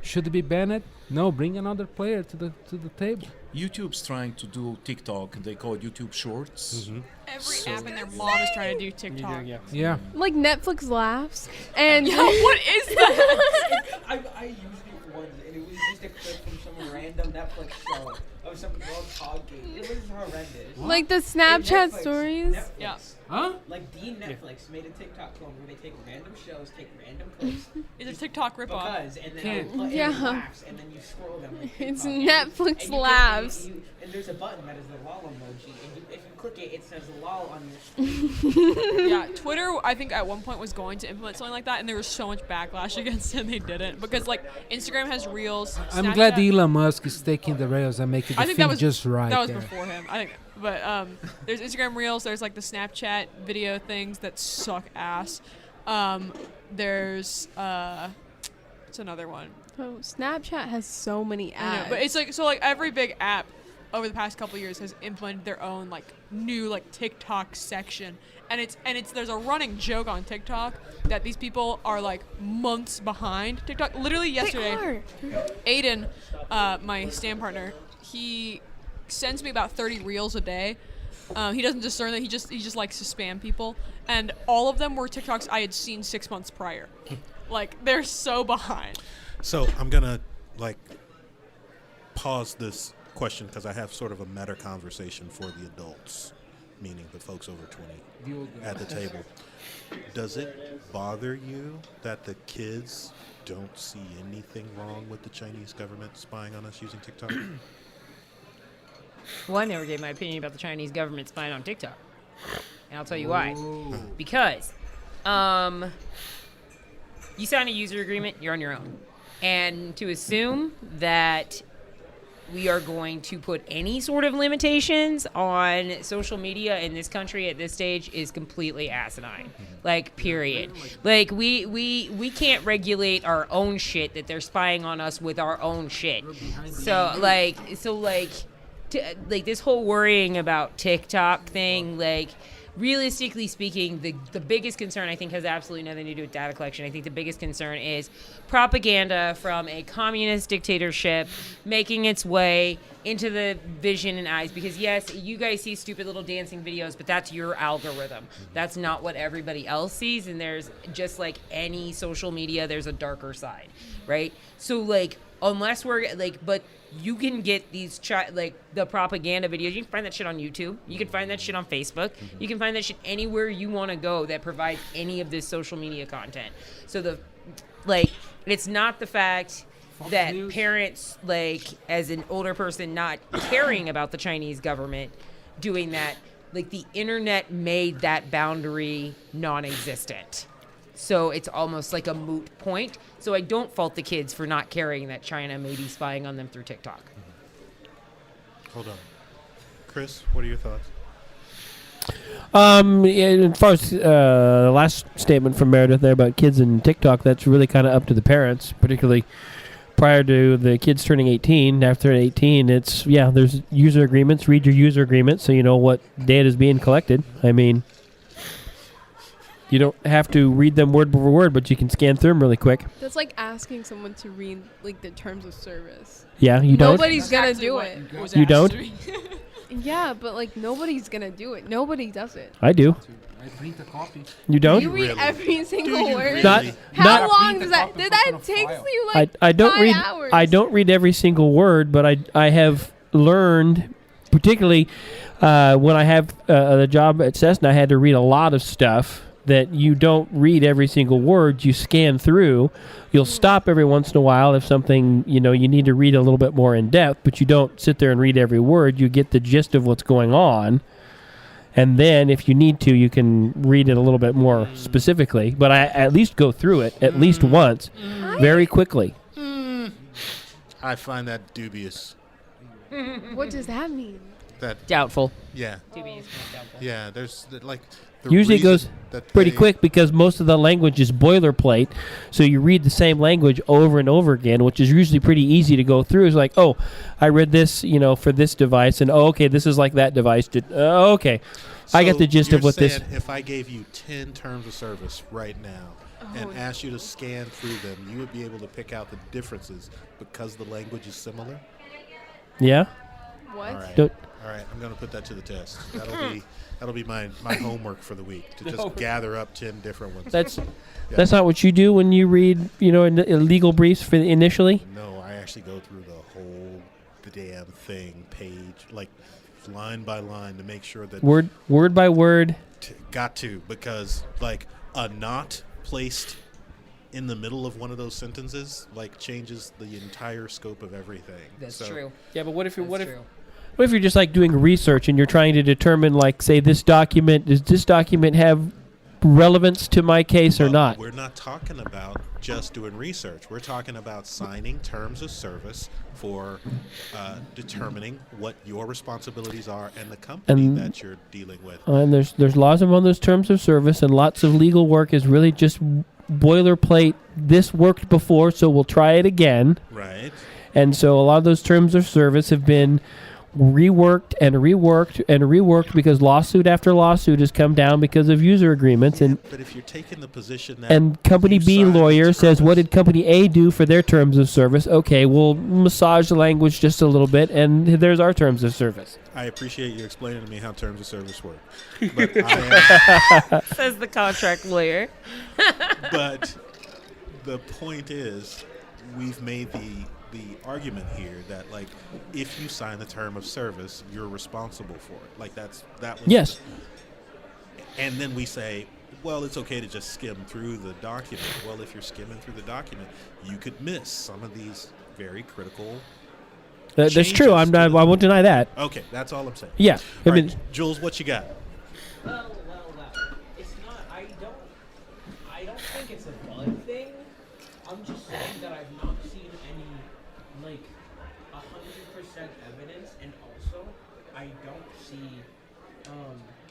Should it be banned? No, bring another player to the table. YouTube's trying to do TikTok. They call it YouTube Shorts. Every app and their mom is trying to do TikTok. Yeah. Like Netflix laughs and Yeah, what is that? I used it once, and it was just a clip from some random Netflix show of some girl talking. It was horrendous. like the Snapchat Netflix- stories. Netflix, Yeah. Huh? Like Netflix made a TikTok clone where they take random shows, take random clips, It's a TikTok ripoff. and then Can't- and Yeah. it laughs, and then you scroll them. Like It's TikTok, Netflix and you can- laughs. and there's a button that is the lol emoji, and if you click it, it says lol on your screen. Yeah, Twitter, I think at one point was going to implement something like that, and there was so much backlash against it, and they didn't. Because, like, Instagram has Reels. I'm Snapchat- glad Elon Musk is taking the rails and making the I think thing that was just right. That was there. before him. I think, but there's Instagram Reels. There's like the Snapchat video things that suck ass. There's what's another one? Oh, Snapchat has so many I know, ads. but it's like so like every big app over the past couple years has implemented their own like new like TikTok section, and it's there's a running joke on TikTok that these people are like months behind TikTok. Literally yesterday, They are. Aiden, my stand partner, he sends me about 30 reels a day. He doesn't discern that he just likes to spam people, and all of them were TikToks I had seen 6 months prior. Like they're so behind. So I'm gonna pause this question because I have sort of a meta conversation for the adults, meaning the folks over 20 at the table. Does it bother you that the kids don't see anything wrong with the Chinese government spying on us using TikTok? Well, I never gave my opinion about the Chinese government spying on TikTok. And I'll tell you why. Because you sign a user agreement, you're on your own. And to assume that we are going to put any sort of limitations on social media in this country at this stage is completely asinine. Like, period. Like, we can't regulate our own shit that they're spying on us with our own shit. So this whole worrying about TikTok thing, like, realistically speaking, the biggest concern, I think, has absolutely nothing to do with data collection. I think the biggest concern is propaganda from a communist dictatorship making its way into the vision and eyes. Because, yes, you guys see stupid little dancing videos, but that's your algorithm. That's not what everybody else sees. And there's, just like any social media, there's a darker side, right? So, like, unless we're, like, but you can get these, like, the propaganda videos. You can find that shit on YouTube. You can find that shit on Facebook. You can find that shit anywhere you want to go that provides any of this social media content. So, it's not the fact that parents, like, as an older person, not caring about the Chinese government doing that. Like, the internet made that boundary non-existent. So it's almost like a moot point. So I don't fault the kids for not caring that China may be spying on them through TikTok. Hold on. Chris, what are your thoughts? As far as the last statement from Meredith there about kids and TikTok, that's really kind of up to the parents, particularly prior to the kids turning 18. After 18, there's user agreements. Read your user agreement so you know what data is being collected. I mean, you don't have to read them word for word, but you can scan through them really quick. That's like asking someone to read like the terms of service. Yeah, you don't? Nobody's gonna do it. You don't? Yeah, but like nobody's gonna do it. Nobody does it. I do. I print a copy. You don't? You read every single word. Not, How not, long does that? That takes you like I don't 5 read. hours. I don't read every single word, but I have learned, particularly when I have the job at Cessna, I had to read a lot of stuff that you don't read every single word. You scan through. You'll stop every once in a while if something you need to read a little bit more in depth, but you don't sit there and read every word. You get the gist of what's going on. And then, if you need to, you can read it a little bit more specifically. But I at least go through it at least once, very quickly. I find that dubious. What does that mean? That Doubtful. yeah, Doubtful. yeah. There's like the Usually it reason goes that pretty they- quick because most of the language is boilerplate. So you read the same language over and over again, which is usually pretty easy to go through. It's like, oh, I read this, for this device, and okay, this is like that device. Okay, I get the gist of what this. saying if I gave you 10 terms of service right now and asked you to scan through them, you would be able to pick out the differences because the language is similar? Yeah. What? All right. Don't- All right, I'm going to put that to the test. That'll be my homework for the week, to just gather up 10 different ones. That's not what you do when you read, legal briefs for initially. No, I actually go through the damn thing, page, like line by line, to make sure that Word by word. got to, because like a not placed in the middle of one of those sentences like changes the entire scope of everything. That's So- true. Yeah, but what if That's true. What if you're just like doing research and you're trying to determine, like, say, does this document have relevance to my case or Well, not? We're not talking about just doing research. We're talking about signing terms of service for determining what your responsibilities are and the company And- that you're dealing with. And there's laws among those terms of service, and lots of legal work is really just boilerplate. This worked before, so we'll try it again. Right. And so a lot of those terms of service have been reworked and reworked and reworked because lawsuit after lawsuit has come down because of user agreements. And But if you're taking the position that and Company you B signed the lawyer says, what terms- did Company A do for their terms of service? Okay, we'll massage the language just a little bit, and there's our terms of service. I appreciate you explaining to me how terms of service work. But Says the contract lawyer. but the point is, we've made the argument here that, like, if you sign the term of service, you're responsible for it. Like, that was Yes. And then we say, well, it's okay to just skim through the document. Well, if you're skimming through the document, you could miss some of these very critical. That's changes true. to the- I won't deny that. Okay, that's all I'm saying. Yeah. I All mean, right, Jules, what you got? Well, it's not. I don't think it's a bug thing. I'm just saying that I've not seen any, like, 100% evidence, and also I don't see,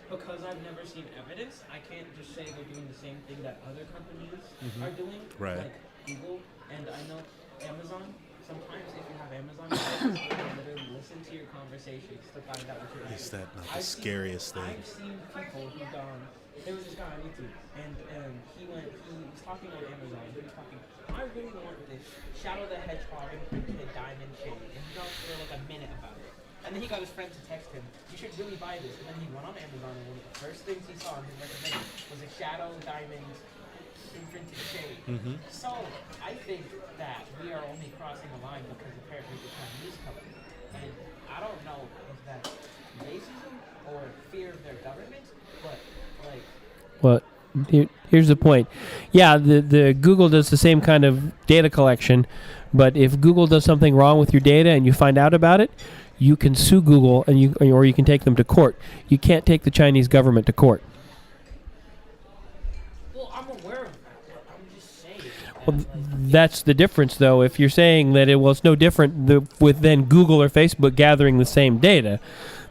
because I've never seen evidence, I can't just say they're doing the same thing that other companies are doing, Right. like Google, and I know Amazon sometimes if you have Amazon, you can literally listen to your conversations to find out what you're doing. Is that not the scariest thing? I've seen people who've gone. There was this guy on YouTube, and he was talking on Amazon. He was talking, I really want this Shadow the Hedgehog imprinted diamond chain, and he talked for like a minute about it. And then he got his friend to text him, you should really buy this. And then he went on Amazon, and one of the first things he saw in his recommended was a Shadow diamond imprinted chain. So I think that we are only crossing a line because apparently the Chinese company. And I don't know if that's racism or fear of their government, but like. Well, here's the point. Yeah, the Google does the same kind of data collection, but if Google does something wrong with your data and you find out about it, you can sue Google or you can take them to court. You can't take the Chinese government to court. Well, I'm aware of that, but I'm just saying. Well, that's the difference, though. If you're saying that it's no different with then Google or Facebook gathering the same data,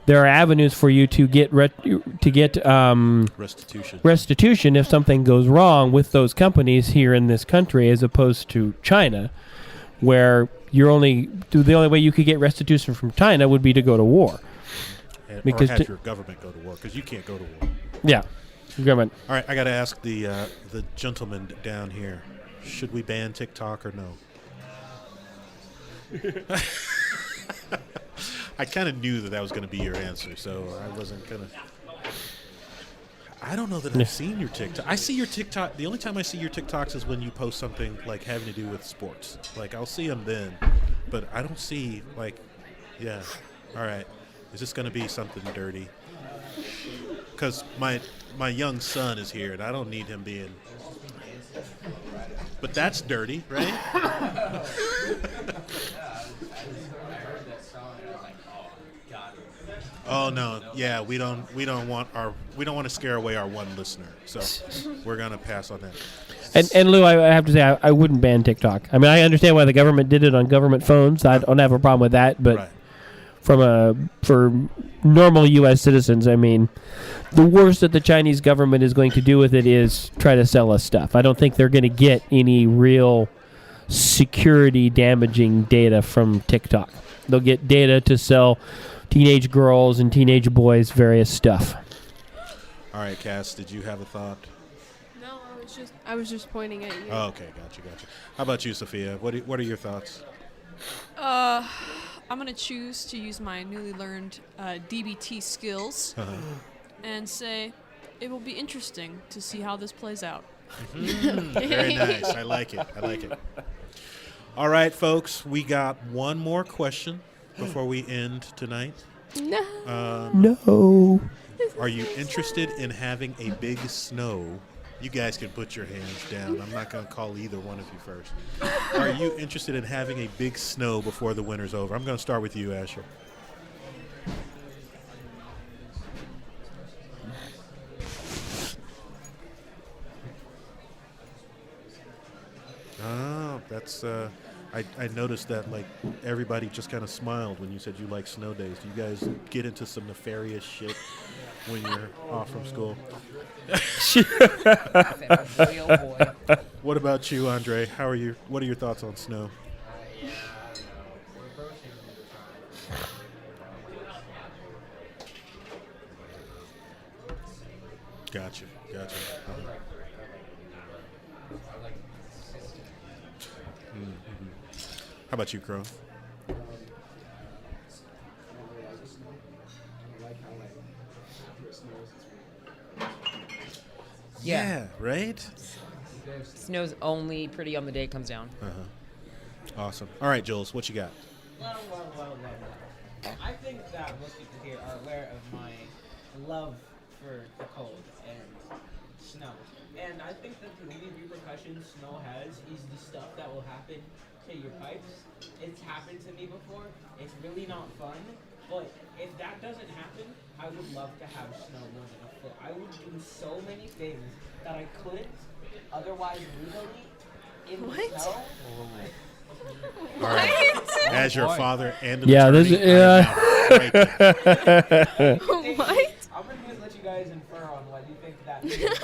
there are avenues for you to get restitution if something goes wrong with those companies here in this country, as opposed to China, where the only way you could get restitution from China would be to go to war. Or have your government go to war, because you can't go to war. Yeah, government. All right, I got to ask the gentleman down here: should we ban TikTok or no? I kind of knew that was going to be your answer, so I wasn't going to. I don't know that I've seen your TikTok. I see your TikTok. The only time I see your TikToks is when you post something like having to do with sports. Like, I'll see them then, but I don't see, like, yeah. All right. Is this going to be something dirty? Because my young son is here, and I don't need him being. But that's dirty, right? Oh no! Yeah, we don't want to scare away our one listener, so we're gonna pass on that. And Lou, I have to say I wouldn't ban TikTok. I mean, I understand why the government did it on government phones. I don't have a problem with that, but for normal U.S. citizens, I mean, the worst that the Chinese government is going to do with it is try to sell us stuff. I don't think they're going to get any real security damaging data from TikTok. They'll get data to sell teenage girls and teenage boys various stuff. All right, Cass, did you have a thought? No, I was just pointing at you. Oh, okay, gotcha. How about you, Sophia? What are your thoughts? I'm gonna choose to use my newly learned DBT skills and say it will be interesting to see how this plays out. Very nice. I like it. All right, folks, we got one more question before we end tonight. No. No. Are you interested in having a big snow? You guys can put your hands down. I'm not going to call either one of you first. Are you interested in having a big snow before the winter's over? I'm going to start with you, Asher. Oh, that's I noticed that, like, everybody just kind of smiled when you said you like snow days. Do you guys get into some nefarious shit when you're off from school? What about you, Andre? What are your thoughts on snow? Gotcha. How about you, Crow? Yeah, right? Snow's only pretty on the day it comes down. Awesome. All right, Jules, what you got? Well. I think that most people here are aware of my love for the cold and snow. And I think that the only repercussions snow has is the stuff that will happen to your pipes. It's happened to me before. It's really not fun. But if that doesn't happen, I would love to have snow more than a foot. I would do so many things that I couldn't otherwise legally in the snow. All right. As your father and an Yeah, attorney, What? I'm going to just let you guys infer on what you think that means.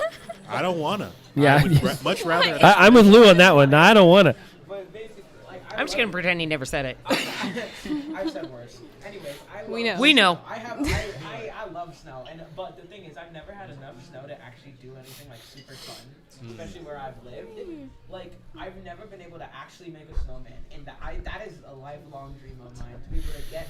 I don't want to. Yeah. Much rather. I'm with Lou on that one. I don't want to. But basically, like, I I'm just gonna pretend he never said it. I've said worse. Anyways, We know. We know. I love snow, but the thing is, I've never had enough snow to actually do anything like super fun, especially where I've lived. Like I've never been able to actually make a snowman, and that is a lifelong dream of mine to be able to get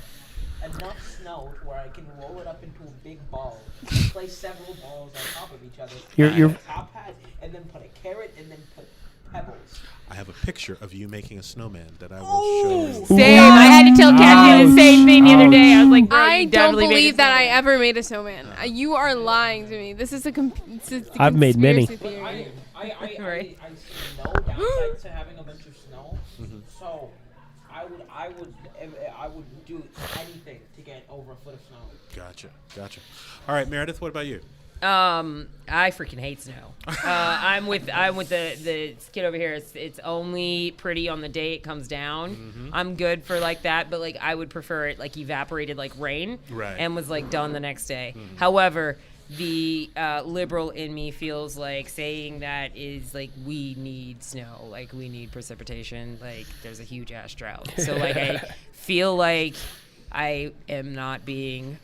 enough snow where I can roll it up into a big ball, and place several balls on top of each other, You're- put a top hat, and then put a carrot, and then put pebbles. I have a picture of you making a snowman that I will show you. Same. I had to tell Kathy the same thing the other day. I was like, bro, I you don't definitely made a believe that I snowman. ever made a snowman. You are lying to me. This is a I've made many. conspiracy theory. Right. I see no downside to having a bunch of snow, so I would do anything to get over a foot of snow. Gotcha. All right, Meredith, what about you? I freaking hate snow. I'm with the kid over here. It's only pretty on the day it comes down. I'm good for like that, but like I would prefer it like evaporated like rain, Right. and was like done the next day. However, the liberal in me feels like saying that is like we need snow, like we need precipitation, like there's a huge ass drought. So like I feel like I am not being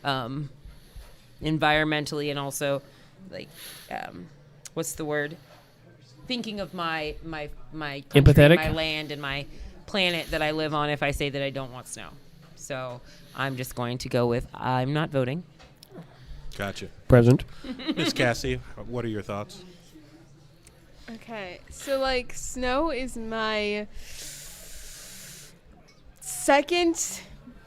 environmentally and also like what's the word, thinking of my country, Empathetic? my land and my planet that I live on if I say that I don't want snow. So I'm just going to go with I'm not voting. Gotcha. Present. Miss Cassie, what are your thoughts? Okay, so like snow is my second,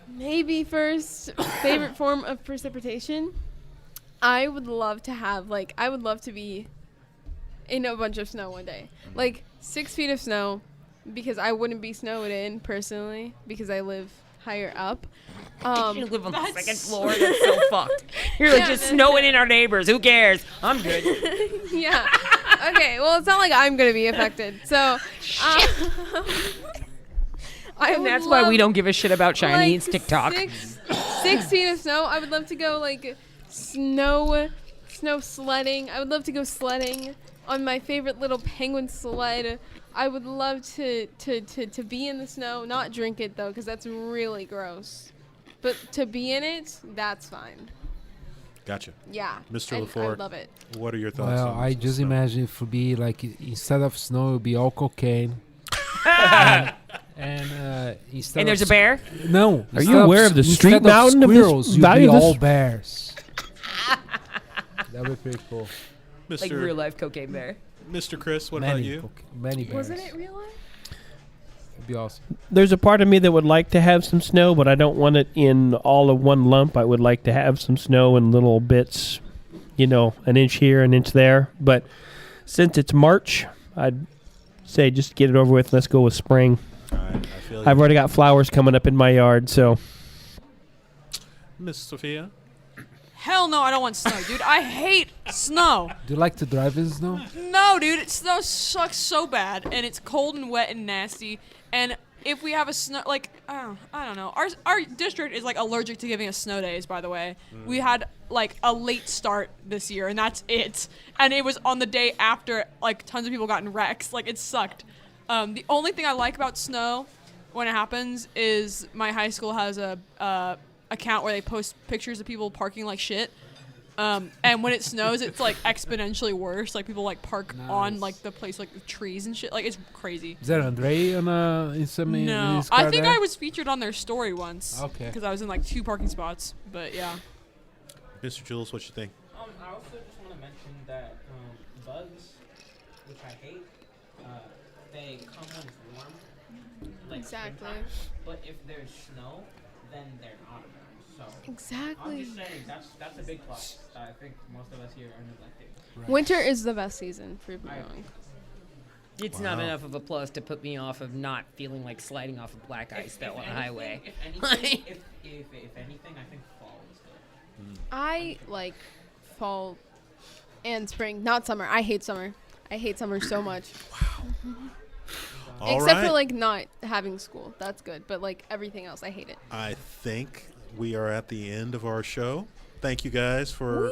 maybe first favorite form of precipitation. I would love to have I would love to be in a bunch of snow one day. Like 6 feet of snow, because I wouldn't be snowed in personally because I live higher up. You live on the second floor. That's so fucked. You're like just snowing in our neighbors. Who cares? I'm good. Yeah. Okay. Well, it's not like I'm gonna be affected. So. And that's why we don't give a shit about Chinese TikTok. 6 feet of snow. I would love to go snow sledding. I would love to go sledding on my favorite little penguin sled. I would love to be in the snow, not drink it though, because that's really gross. But to be in it, that's fine. Gotcha. Yeah. Mr. and LaForte, I love it. what are your thoughts Well, on I this just snow? imagine it would be like instead of snow, it would be all cocaine. and instead And of there's a bear? No. Are you aware of the street mountain of this squirrels, you'd value be of this? all bears. That would be pretty cool. Mr. Like real life cocaine bear. Mr. Chris, what many about you? Many bears. Wasn't it real life? It'd be awesome. There's a part of me that would like to have some snow, but I don't want it in all of one lump. I would like to have some snow in little bits, an inch here, an inch there. But since it's March, I'd say just get it over with. Let's go with spring. All right, I feel you. I've already got flowers coming up in my yard, so Miss Sophia? Hell no, I don't want snow, dude. I hate snow. Do you like to drive in snow? No, dude, snow sucks so bad, and it's cold and wet and nasty. And if we have a snow, I don't know. Our district is allergic to giving us snow days. By the way, we had a late start this year, and that's it. And it was on the day after tons of people got in wrecks. It sucked. The only thing I like about snow when it happens is my high school has a account where they post pictures of people parking like shit. And when it snows, it's exponentially worse. People park on the place the trees and shit. It's crazy. Is that Andrei on in some? in No, his car I think there? I was featured on their story once. Okay. Because I was in 2 parking spots. But yeah. Mr. Jules, what you think? I also just want to mention that bugs, which I hate, they come when it's warm. Exactly. springtime, but if there's snow, then they're not around. So Exactly. I'm just saying that's a big plus that I think most of us here are neglecting. Winter is the best season for I- going. It's not enough of a plus to put me off of not feeling like sliding off of black ice though on a highway. If anything, if anything, I think fall is good. I like fall and spring, not summer. I hate summer. I hate summer so much. All Except right. for not having school. That's good. But everything else, I hate it. I think we are at the end of our show. Thank you guys for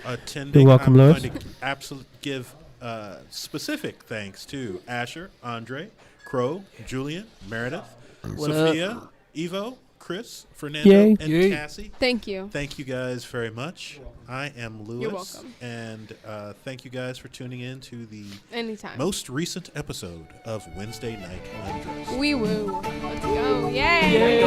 attending. You're welcome, I'm Louis. going to give specific thanks to Asher, Andre, Crow, Julian, Meredith, What Sophia, Evo, Chris, Fernando, Yay. and Yay. Cassie. Thank you. Thank you guys very much. I am Lewis. You're welcome. And thank you guys for tuning in to the Anytime. most recent episode of Wednesday Night Undress. Wee woo. Let's go. Yay.